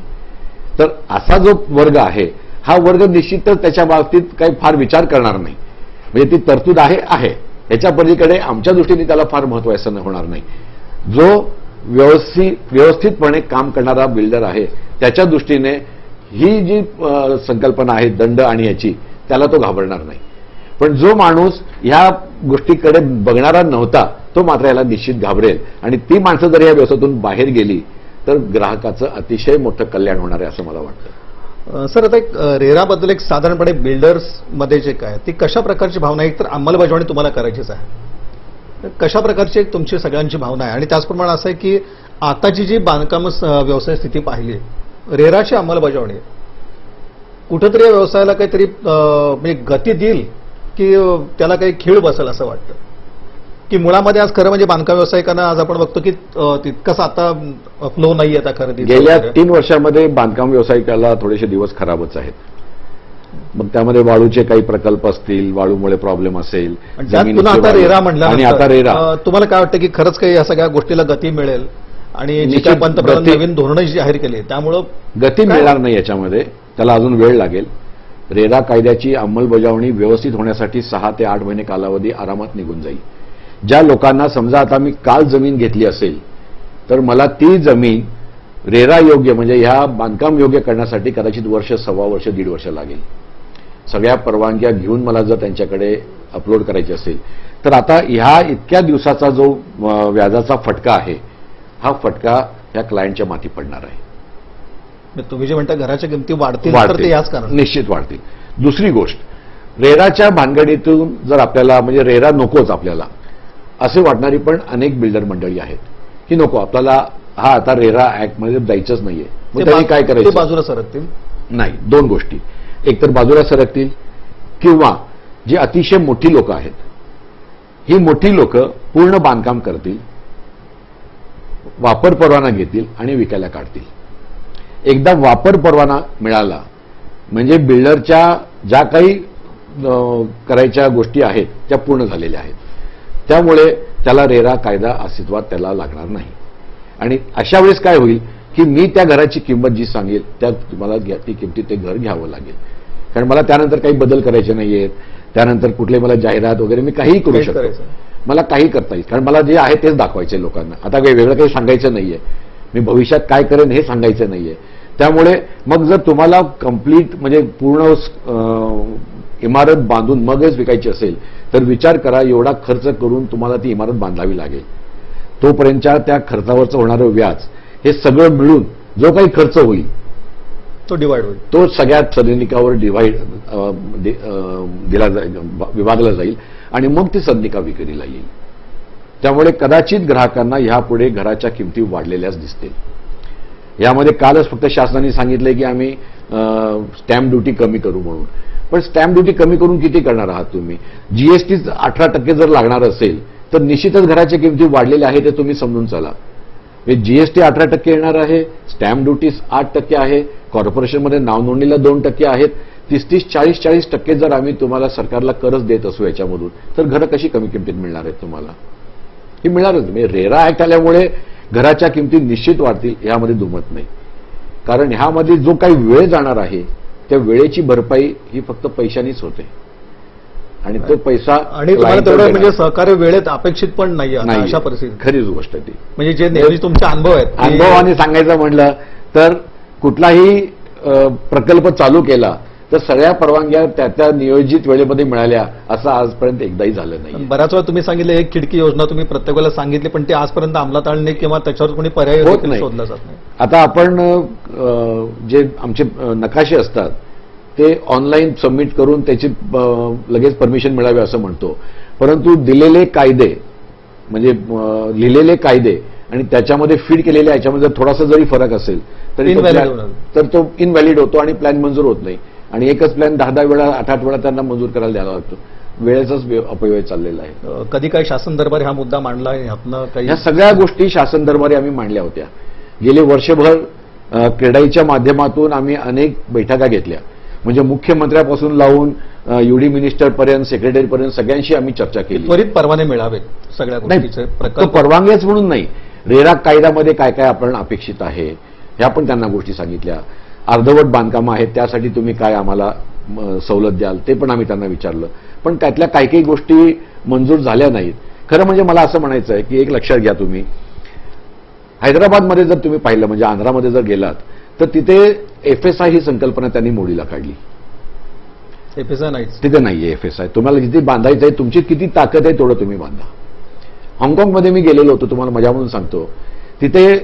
तर असा जो वर्ग आहे हा वर्ग निश्चितच त्याच्या बाबतीत काही फार विचार करणार नाही. म्हणजे ती तरतूद आहे, याच्या पलीकडे आमच्या दृष्टीने त्याला फार महत्व असं होणार नाही. जो व्यवस्थितपणे काम करणारा बिल्डर आहे त्याच्या दृष्टीने ही जी संकल्पना आहे दंड आणि याची, त्याला तो घाबरणार नाही. पण जो माणूस ह्या गोष्टीकडे बघणारा नव्हता तो मात्र याला निश्चित घाबरेल. आणि ती माणसं जर या व्यवसायातून बाहेर गेली तर ग्राहकाचं अतिशय मोठं कल्याण होणार आहे असं मला वाटतं. सर आता एक रेराबद्दल एक साधारणपणे बिल्डर्समध्ये जे काय ती कशा प्रकारची भावना आहे? एक तर अंमलबजावणी तुम्हाला करायचीच आहे, कशा प्रकारची एक तुमची सगळ्यांची भावना आहे? आणि त्याचप्रमाणे असं आहे की आताची जी बांधकाम व्यवसाय स्थिती पाहिली, रेराची अंमलबजावणी कुठंतरी या व्यवसायाला काहीतरी म्हणजे गती देईल की त्याला काही खीळ बसेल असं वाटतं? की मुळामध्ये आज खरं म्हणजे बांधकाम व्यावसायिकांना आज आपण बघतो की तितकंच आता फ्लो नाही आता खरेदी. गेल्या 3 वर्षामध्ये बांधकाम व्यावसायिकाला थोडेसे दिवस खराबच आहेत. मग त्यामध्ये वाळूचे काही प्रकल्प असतील, वाळूमुळे प्रॉब्लेम असेल, पुन्हा आता रेरा म्हणला आणि आता रेरा, तुम्हाला काय वाटतं की खरंच काही या सगळ्या गोष्टीला गती मिळेल? आणि जी काय पंतप्रधान नवीन धोरणं जाहीर केली त्यामुळं गती मिळणार नाही याच्यामध्ये, त्याला अजून वेळ लागेल. रेरा कायद्याची अंमलबजावणी व्यवस्थित होण्यासाठी 6 ते 8 महिने कालावधी आरामात निघून जाईल. ज्या लोकांना समजा आता मी काल जमीन घेतली असेल तर मला ती जमीन रेरा योग्य म्हणजे ह्या बांधकाम योग्य करण्यासाठी कदाचित वर्ष, सव्वा वर्ष, 1.5 वर्ष लागेल. सगळ्या परवानग्या घेऊन मला जर त्यांच्याकडे अपलोड करायची असेल तर आता ह्या इतक्या दिवसाचा जो व्याजाचा फटका आहे हा फटका ह्या क्लायंटच्या माथी पडणार आहे. तुम्ही जे म्हणता घराच्या किमती वाढतील तर ते याच कारण निश्चित वाढतील. दुसरी गोष्ट, रेराच्या भानगडीतून जर आपल्याला म्हणजे रेरा नकोच आपल्याला असे वाटणारी पण अनेक बिल्डर मंडळी आहेत की नको आपल्याला हा आता रेरा ऍक्टमध्ये जायचंच नाहीये, मग ते त्यांनी काय ते करायचं? बाजूला सरकतील. नाही, दोन गोष्टी. एकतर बाजूला सरकतील किंवा जी अतिशय मोठी लोक आहेत, ही मोठी लोक पूर्ण बांधकाम करतील, वापर परवाना घेतील आणि विकायला काढतील. एकदा वापर परवाना मिळाला म्हणजे बिल्डरच्या ज्या काही करायच्या गोष्टी आहेत त्या पूर्ण झालेल्या आहेत. त्यामुळे त्याला रेरा कायदा अस्तित्वात त्याला लागणार नाही. आणि अशा वेळेस काय होईल की मी त्या घराची किंमत जी सांगेल त्या तुम्हाला ती किमतीत ते घर घ्यावं लागेल. कारण मला त्यानंतर काही बदल करायचे नाहीयेत, त्यानंतर कुठले मला जाहिरात वगैरे मी काहीही करू काहीच शकतो, करायचं नाही. मला काही करता येईल. कारण मला जे आहे तेच दाखवायचे लोकांना. आता काही वेगळं काही सांगायचं नाहीये, मी भविष्यात काय करेन हे सांगायचं नाहीये. त्यामुळे मग जर तुम्हाला कंप्लीट म्हणजे पूर्ण इमारत बांधून मगच विकायची असेल तर विचार करा, एवढा खर्च करून तुम्हाला ती इमारत बांधावी लागेल. तोपर्यंतच्या त्या खर्चावरचं होणारं व्याज हे सगळं मिळून जो काही खर्च होईल तो डिवाइड होईल, तो सगळ्या सदनिकावर दिला जाईल, विभागला जाईल आणि मग ती सदनिका विक्रीला येईल. त्यामुळे कदाचित ग्राहकांना ह्यापुढे घराच्या किमती वाढलेल्याच दिसतील. यामध्ये कालच फक्त शासनाने सांगितलंय की आम्ही स्टॅम्प ड्युटी कमी करू म्हणून. पण स्टॅम्प ड्युटी कमी करून किती करणार आहात तुम्ही? जीएसटी 18% जर लागणार असेल तर निश्चितच घराच्या किमती वाढलेल्या आहेत हे तुम्ही समजून चला. जीएसटी 18% येणार आहे, स्टॅम्प ड्युटी 8% आहे, कॉर्पोरेशनमध्ये नाव नोंदणीला 2% आहेत. 30-30, 40-40% जर आम्ही तुम्हाला सरकारला करच देत असू याच्यामधून तर घरं कशी कमी किमतीत मिळणार आहेत तुम्हाला? ही मिळणारच. म्हणजे रेरा ऍक्ट आल्यामुळे घराच्या किमती निश्चित वाढतील यामध्ये दुमत नाही. कारण ह्यामध्ये जो काही वेळ जाणार आहे त्या वेळेची भरपाई ही फक्त पैशानीच होते आणि तो पैसा आणि तुम्हाला तेवढं म्हणजे सहकार्य वेळेत अपेक्षित पण नाही नाही. अशा परिस्थितीत. खरीच गोष्ट ती. म्हणजे जे नेहमी तुमचे अनुभव आहेत की- अनुभवाने सांगायचं म्हणलं तर कुठलाही प्रकल्प चालू केला तर सगळ्या परवानग्या त्या नियोजित वेळेमध्ये मिळाल्या असं आजपर्यंत एकदाही झालं नाही. बऱ्याच वेळा तुम्ही सांगितलं एक खिडकी योजना तुम्ही प्रत्येक वेळेला सांगितली पण ती आजपर्यंत अंमलात आणली नाही किंवा त्याच्यावर कोणी पर्याय होत देखील नाही. शोधला जात नाही. आता आपण जे आमचे नकाशे असतात ते ऑनलाईन सबमिट करून त्याची लगेच परमिशन मिळावी असं म्हणतो. परंतु दिलेले कायदे म्हणजे लिहिलेले कायदे आणि त्याच्यामध्ये फीड केलेल्या याच्यामध्ये जर थोडासा जरी फरक असेल तरी तो Invalid plan- होणार. तर तो इनव्हॅलिड होतो आणि प्लॅन मंजूर होत नाही. आणि एकच प्लॅन 10-10 वेळा 8-8 वेळा त्यांना मंजूर करायला द्यावा लागतो. वेळेचाच अपव्यय चाललेला आहे. कधी काही शासन दरबारी हा मुद्दा मांडला आहे ह्यातनं काही या सगळ्या गोष्टी शासन दरबारी आम्ही मांडल्या होत्या. गेले वर्षभर क्रेडाईच्या माध्यमातून आम्ही अनेक बैठका घेतल्या. म्हणजे मुख्यमंत्र्यापासून लावून युडी मिनिस्टरपर्यंत सेक्रेटरीपर्यंत सगळ्यांशी आम्ही चर्चा केली. त्वरित परवाने मिळावेत सगळ्या नाही, गोष्टीचे तो प्रकल्प. परवानग्याच म्हणून नाही, रेरा कायद्यामध्ये काय काय आपण अपेक्षित आहे ह्या पण त्यांना गोष्टी सांगितल्या. अर्धवट बांधकामं आहेत त्यासाठी तुम्ही काय आम्हाला सवलत द्याल ते पण आम्ही त्यांना विचारलं. पण त्यातल्या काही काही गोष्टी मंजूर झाल्या नाहीत. खरं म्हणजे मला असं म्हणायचं आहे की एक लक्षात घ्या, तुम्ही हैदराबादमध्ये जर तुम्ही पाहिलं म्हणजे आंध्रामध्ये जर गेलात तर तिथे एफएसआय ही संकल्पना त्यांनी मोडीला काढली. एफएसआय नाहीच. तिथे नाहीये एफएसआय. तुम्हाला जिथे बांधायचं आहे तुमची किती ताकद आहे तेवढं तुम्ही बांधा. हाँगकाँगमध्ये मी गेलेलो होतो, तुम्हाला मजा म्हणून सांगतो. तिथे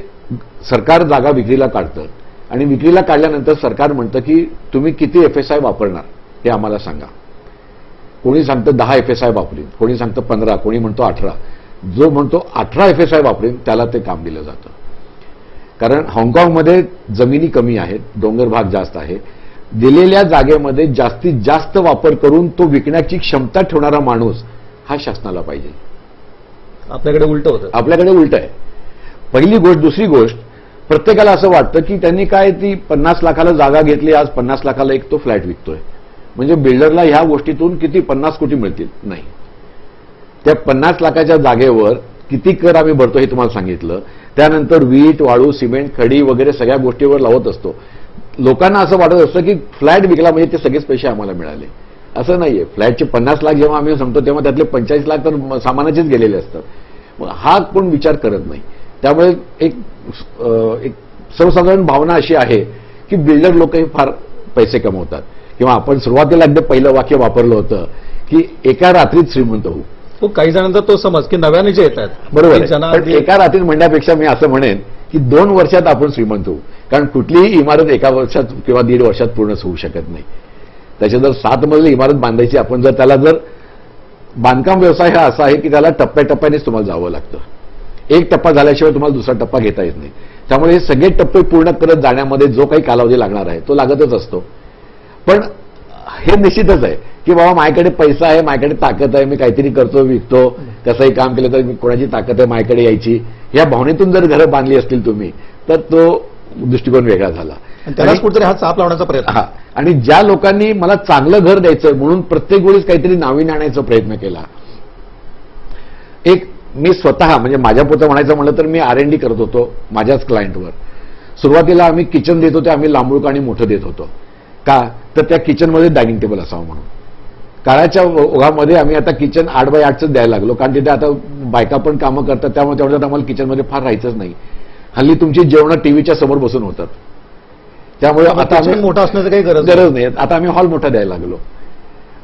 सरकार जागा विक्रीला काढतं आणि विक्रीला काढल्यानंतर सरकार म्हणतं की तुम्ही किती एफएसआय वापरणार हे आम्हाला सांगा. कोणी सांगतं 10 एफएसआय वापरीन, कोणी सांगतं 15, कोणी म्हणतो 18. जो म्हणतो 18 एफएसआय वापरीन त्याला ते काम दिलं जातं. कारण हाँगकाँगमध्ये जमिनी कमी आहेत, डोंगर भाग जास्त आहे. दिलेल्या जागेमध्ये जास्तीत जास्त वापर करून तो विकण्याची क्षमता ठेवणारा माणूस हा शासनाला पाहिजे. आपल्याकडे उलट होतं. आपल्याकडे उलट आहे. पहिली गोष्ट. दुसरी गोष्ट, प्रत्येकाला असं वाटतं की त्यांनी काय ती 50 लाखाला जागा घेतली, आज 50 लाखाला एक तो फ्लॅट विकतोय म्हणजे बिल्डरला ह्या गोष्टीतून किती 50 कोटी मिळतील. नाही, त्या 50 लाखाच्या जागेवर किती कर आम्ही भरतो हे तुम्हाला सांगितलं. त्यानंतर वीट, वाळू, सिमेंट, खडी वगैरे सगळ्या गोष्टीवर लावत असतो. लोकांना असं वाटत असतं की फ्लॅट विकला म्हणजे ते सगळेच पैसे आम्हाला मिळाले. असं नाहीये. फ्लॅटचे 50 लाख जेव्हा आम्ही सांगतो तेव्हा त्यातले 45 लाख तर सामानाचेच गेलेले असतात. मग हा कोण विचार करत नाही. त्यामुळे एक सर्वसाधारण भावना अशी आहे की बिल्डर लोकही फार पैसे कमवतात. किंवा आपण सुरुवातीला एकदा पहिलं वाक्य वापरलं होतं की एका रात्रीत श्रीमंत होऊ. तो काही जणांचा तो समज की नव्याने जे येत आहेत बरोबर एक आहे. जण पण एका रात्रीत म्हणण्यापेक्षा मी असं म्हणेन की 2 वर्षात आपण श्रीमंत होऊ. कारण कुठलीही इमारत एका वर्षात किंवा 1.5 वर्षात पूर्णच होऊ शकत नाही. त्याच्या जर 7 मजली इमारत बांधायची, आपण जर त्याला जर बांधकाम व्यवसाय हा असा आहे की त्याला टप्प्याटप्प्यानेच तुम्हाला जावं लागतं. एक टप्पा झाल्याशिवाय तुम्हाला दुसरा टप्पा घेता येत नाही. त्यामुळे हे सगळे टप्पे पूर्ण करत जाण्यामध्ये जो काही कालावधी लागणार आहे तो लागतच असतो. पण हे निश्चितच आहे की बाबा माझ्याकडे पैसा आहे, माझ्याकडे ताकद आहे, मी काहीतरी करतो, विकतो, कसंही काम केलं तर कोणाची ताकद आहे माझ्याकडे यायची, या भावनेतून जर घरं बांधली असतील तुम्ही तर तो दृष्टिकोन वेगळा झाला. आणि त्यालाच कुठेतरी हा चाप लावण्याचा प्रयत्न. हा, आणि ज्या लोकांनी मला चांगलं घर द्यायचं म्हणून प्रत्येक वेळेस काहीतरी नावीन्य आणायचा प्रयत्न केला. एक मी स्वतः म्हणजे माझ्या पुरतं म्हणायचं म्हणलं तर मी R&D करत होतो माझ्याच क्लायंटवर. सुरुवातीला आम्ही किचन देत होतो, आम्ही लांबूळ आणि मोठं देत होतो. का तर त्या किचनमध्ये डायनिंग टेबल असावं म्हणून. काळाच्या ओघामध्ये आम्ही आता किचन 8x8च द्यायला लागलो, कारण तिथे आता बायका पण कामं करतात, त्यामुळे तेवढ्यात आम्हाला किचनमध्ये फार राहायचंच नाही. हल्ली तुमची जेवणं टीव्हीच्या समोर बसून होतात, त्यामुळे आता आम्ही मोठा असण्याची काही गरज नाही. आता आम्ही हॉल मोठा द्यायला लागलो.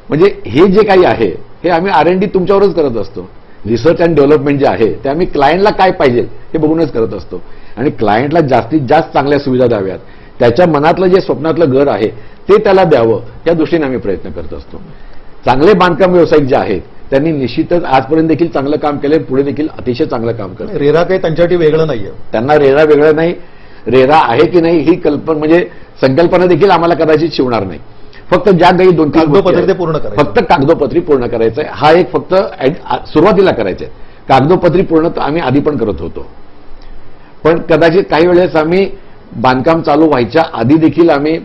म्हणजे हे जे काही आहे हे आम्ही R&D तुमच्यावरच करत असतो. रिसर्च अँड डेव्हलपमेंट जे आहे ते आम्ही क्लायंटला काय पाहिजे हे बघूनच करत असतो. आणि क्लायंटला जास्तीत जास्त चांगल्या सुविधा द्याव्यात, त्याच्या मनातलं जे स्वप्नातलं घर आहे ते त्याला द्यावं, या दृष्टीने आम्ही प्रयत्न करत असतो. चांगले बांधकाम व्यावसायिक जे आहेत त्यांनी निश्चितच आजपर्यंत देखील चांगलं काम केलंय, पुढे देखील अतिशय चांगलं काम करतात. रेरा काही त्यांच्यासाठी वेगळं नाहीये. त्यांना रेरा वेगळं नाही, रेरा आहे की नाही ही कल्पना म्हणजे संकल्पना देखील आम्हाला कदाचित शिवणार नाही. फक्त ज्या काही 2-3 कागदोपत्री ते पूर्ण करायचं, फक्त कागदोपत्री पूर्ण करायचं आहे. हा एक फक्त सुरुवातीला करायचं आहे. कागदोपत्री पूर्ण आम्ही आधी पण करत होतो, पण कदाचित काही वेळेस आम्ही बांधकाम चालू व्हायच्या आधी देखील आम्ही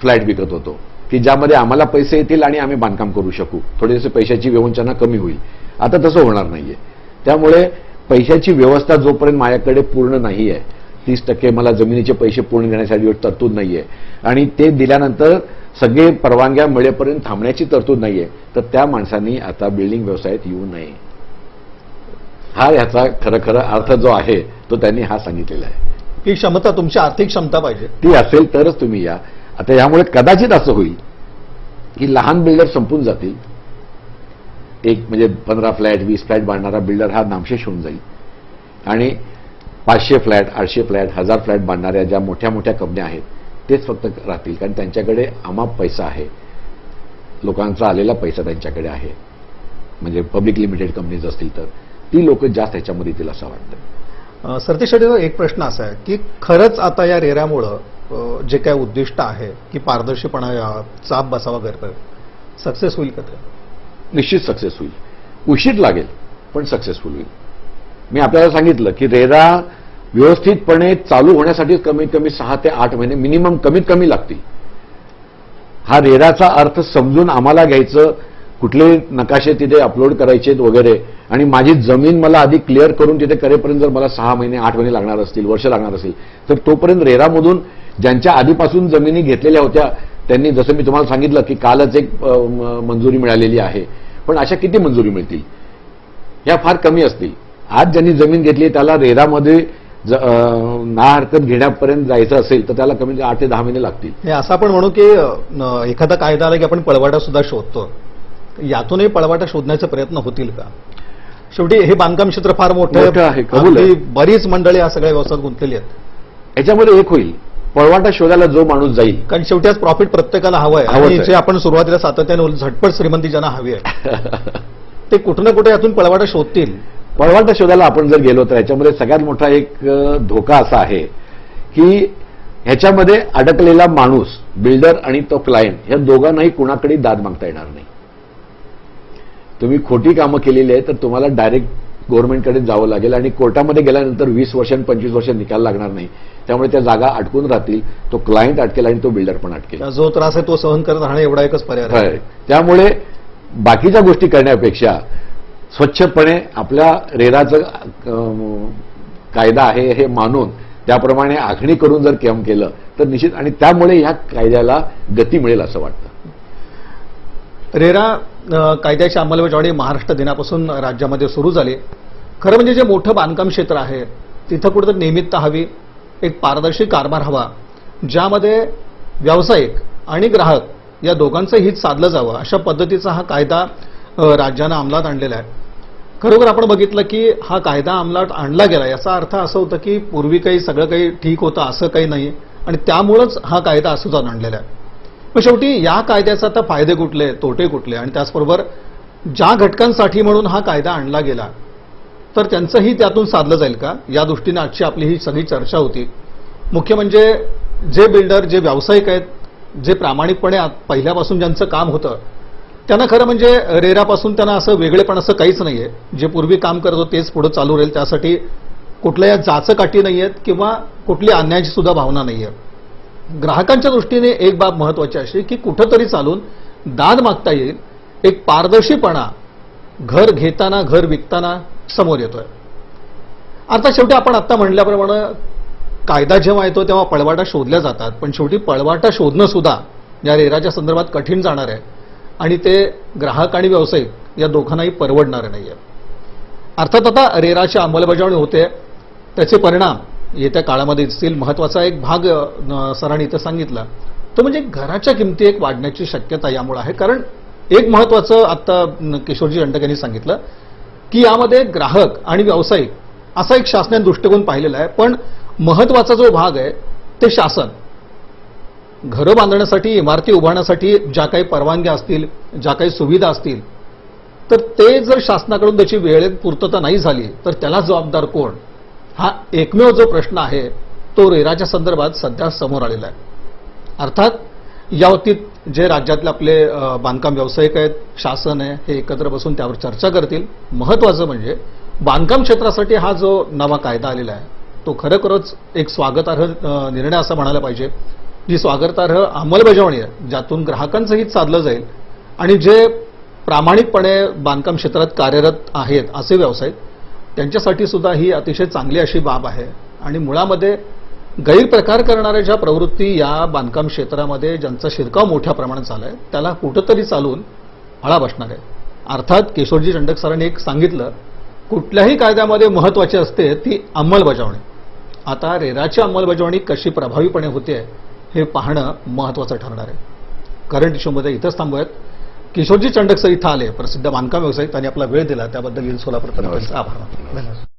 फ्लॅट विकत होतो की ज्यामध्ये आम्हाला पैसे येतील आणि आम्ही बांधकाम करू शकू, थोडेसे पैशाची विवंचना कमी होईल. आता तसं होणार नाहीये. त्यामुळे पैशाची व्यवस्था जोपर्यंत माझ्याकडे पूर्ण नाही आहे, 30% मला जमिनीचे पैसे पूर्ण देण्यासाठी तरतूद नाहीये आणि ते दिल्यानंतर सगळे परवानग्या मिळेपर्यंत थांबण्याची तरतूद नाहीये, तर त्या माणसांनी आता बिल्डिंग व्यवसायात येऊ नये. हा याचा खरं अर्थ जो आहे तो त्यांनी हा सांगितलेला आहे की क्षमता, तुमची आर्थिक क्षमता पाहिजे ती असेल तरच तुम्ही या. आता यामुळे कदाचित असं होईल की लहान बिल्डर संपून जातील. एक म्हणजे 15 फ्लॅट 20 फ्लॅट बांधणारा बिल्डर हा नामशेष होऊन जाईल आणि 500 फ्लॅट 800 फ्लॅट 1000 फ्लॅट बांधणाऱ्या ज्या मोठ्या मोठ्या कंपन्या आहेत तेच फक्त राहतील, कारण त्यांच्याकडे अमाप पैसा आहे, लोकांचा आलेला पैसा त्यांच्याकडे आहे. म्हणजे पब्लिक लिमिटेड कंपनीज असतील तर ती लोक जास्त ह्याच्यामध्ये येतील असं वाटतं. सरतेशेट्टीचा एक प्रश्न असा आहे की खरंच आता या रेऱ्यामुळं जे काय उद्दिष्ट आहे की पारदर्शीपणा चाप बसावा करतं, सक्सेस होईल का? ते निश्चित सक्सेस होईल. उशीर लागेल पण सक्सेसफुल होईल. मी आपल्याला सांगितलं की रेरा व्यवस्थितपणे चालू होण्यासाठी कमीत कमी 6 ते 8 महिने मिनिमम कमीत कमी लागतील. हा रेराचा अर्थ समजून आम्हाला घ्यायचं, कुठले नकाशे तिथे अपलोड करायचे वगैरे, आणि माझी जमीन मला आधी क्लिअर करून तिथे करेपर्यंत जर मला 6 महिने 8 महिने लागणार असतील, वर्ष लागणार असेल, तर तोपर्यंत रेरामधून ज्यांच्या आधीपासून जमिनी घेतलेल्या होत्या त्यांनी, जसं मी तुम्हाला सांगितलं की कालच एक मंजुरी मिळालेली आहे, पण अशा किती मंजुरी मिळतील? ह्या फार कमी असतील. आज ज्यांनी जमीन घेतली त्याला रेरामध्ये ना हरकत घेण्यापर्यंत जायचं असेल तर त्याला कमीत 8 ते 10 महिने लागतील. असं आपण म्हणू की एखादा कायदा आला की आपण पळवाटा सुद्धा शोधतो, यातूनही पळवाटा शोधण्याचे प्रयत्न होतील का? शेवटी हे बांधकाम क्षेत्र फार मोठं आहे, बरीच मंडळी या सगळ्या व्यवसायात गुंतलेली आहेत. याच्यामध्ये एक होईल, पळवाटा शोधायला जो माणूस जाईल, कारण शेवटी आज प्रॉफिट प्रत्येकाला हवं आहे. जे आपण सुरुवातीला सातत्याने झटपट श्रीमंती ज्यांना हवी आहे ते कुठं ना कुठे यातून पळवाटा शोधतील. पळवाटा शोधायला आपण जर गेलो तर याच्यामध्ये सगळ्यात मोठा एक धोका असा आहे की ह्याच्यामध्ये अडकलेला माणूस, बिल्डर आणि तो क्लायंट, या दोघांनाही कुणाकडे दाद मागता येणार नाही. तुम्ही खोटी कामं केलेली आहे तर तुम्हाला डायरेक्ट गव्हर्नमेंटकडे जावं लागेल आणि कोर्टामध्ये गेल्यानंतर 20 वर्ष 25 वर्ष निकाल लागणार नाही. त्यामुळे त्या जागा अडकून राहतील, तो क्लायंट अटकेल आणि तो बिल्डर पण अटकेल. जो त्रास आहे तो सहन करत राहणे एवढा एकच पर्याय आहे. त्यामुळे बाकीच्या गोष्टी करण्यापेक्षा स्वच्छपणे आपल्या रेराचं कायदा आहे हे मानून त्याप्रमाणे आखणी करून जर काम केलं तर निश्चित, आणि त्यामुळे ह्या कायद्याला गती मिळेल असं वाटतं. रेरा कायद्याची अंमलबजावणी महाराष्ट्र दिनापासून राज्यामध्ये सुरू झाली. खरं म्हणजे जे मोठं बांधकाम क्षेत्र आहे तिथं कुठेतरी नियमितता हवी, एक पारदर्शी कारभार हवा, ज्यामध्ये व्यावसायिक आणि ग्राहक या दोघांचं हित साधलं जावं, अशा पद्धतीचा हा कायदा राज्यानं अंमलात आणलेला आहे. खरोखर आपण बघितलं की हा कायदा अंमलात आणला गेला याचा अर्थ असं होतं की पूर्वी काही सगळं काही ठीक होतं असं काही नाही, आणि त्यामुळंच हा कायदा अस्तित्वात आणलेला आहे. पण शेवटी या कायद्याचा आता फायदे कुठले, तोटे कुठले, आणि त्याचबरोबर ज्या घटकांसाठी म्हणून हा कायदा आणला गेला तर त्यांचंही त्यातून साधलं जाईल का, या दृष्टीने आजची आपली ही सगळी चर्चा होती. मुख्य म्हणजे जे बिल्डर, जे व्यावसायिक आहेत, जे प्रामाणिकपणे पहिल्यापासून ज्यांचं काम होतं, त्यांना खरं म्हणजे रेरापासून त्यांना असं वेगळेपण असं काहीच नाहीये. जे पूर्वी काम करत होते तेच पुढे चालू राहील, त्यासाठी कुठल्या जाचकाठी नाहीयेत किंवा कुठली अन्यायाची सुद्धा भावना नाहीये. ग्राहकांच्या दृष्टीने एक बाब महत्वाची अशी की कुठंतरी चालून दाद मागता येईल, एक पारदर्शीपणा घर घेताना, घर विकताना समोर येतोय. अर्थात शेवटी आपण आता म्हणल्याप्रमाणे कायदा जेव्हा येतो तेव्हा पळवाटा शोधल्या जातात, पण शेवटी पळवाटा शोधणं सुद्धा या रेराच्या संदर्भात कठीण जाणार आहे आणि ते ग्राहक आणि व्यावसायिक या दोघांनाही परवडणार नाहीये. अर्थात आता रेराची अंमलबजावणी होते, त्याचे परिणाम येत्या काळामध्ये दिसतील. महत्वाचा एक भाग सरांनी इथं सांगितला तो म्हणजे घराच्या किमती एक वाढण्याची शक्यता यामुळे आहे. कारण एक महत्वाचं आता किशोरजी दंडक यांनी सांगितलं की यामध्ये ग्राहक आणि व्यावसायिक असा एक शासनाने दृष्टिकोन पाहिलेला आहे, पण महत्वाचा जो भाग आहे ते शासन. घरं बांधण्यासाठी, इमारती उभारण्यासाठी ज्या काही परवानग्या असतील, ज्या काही सुविधा असतील, तर ते जर शासनाकडून त्याची वेळेत पूर्तता नाही झाली तर त्याला जबाबदार कोण, हा एकमेव जो प्रश्न आहे तो रेराच्या संदर्भात सध्या समोर आलेला आहे. अर्थात या बाबतीत जे राज्यातले आपले बांधकाम व्यावसायिक आहेत, शासन आहे, हे एकत्र बसून त्यावर चर्चा करतील. महत्वाचं म्हणजे बांधकाम क्षेत्रासाठी हा जो नवा कायदा आलेला आहे तो खरोखरच एक स्वागतार्ह निर्णय असं म्हणायला पाहिजे. जी स्वागतार्ह अंमलबजावणी आहे, ज्यातून ग्राहकांचं हित साधलं जाईल आणि जे प्रामाणिकपणे बांधकाम क्षेत्रात कार्यरत आहेत असे व्यावसायिक, त्यांच्यासाठी सुद्धा ही अतिशय चांगली अशी बाब आहे. आणि मुळामध्ये गैरप्रकार करणाऱ्या ज्या प्रवृत्ती या बांधकाम क्षेत्रामध्ये ज्यांचा शिरकाव मोठ्या प्रमाणात झालाय त्याला कुठंतरी चालून आळा बसणार आहे. अर्थात किशोरजी दंडक सरांनी एक सांगितलं, कुठल्याही कायद्यामध्ये महत्वाची असते ती अंमलबजावणी. आता रेराची अंमलबजावणी कशी प्रभावीपणे होते हे पाहणं महत्वाचं ठरणार आहे. करंट इश्यूमध्ये इथंच थांबूयात. किशोरजी दंडक सर इथं आले, प्रसिद्ध बांधकाम व्यावसायिक, त्यांनी आपला वेळ दिला त्याबद्दल सोलापूर आभार.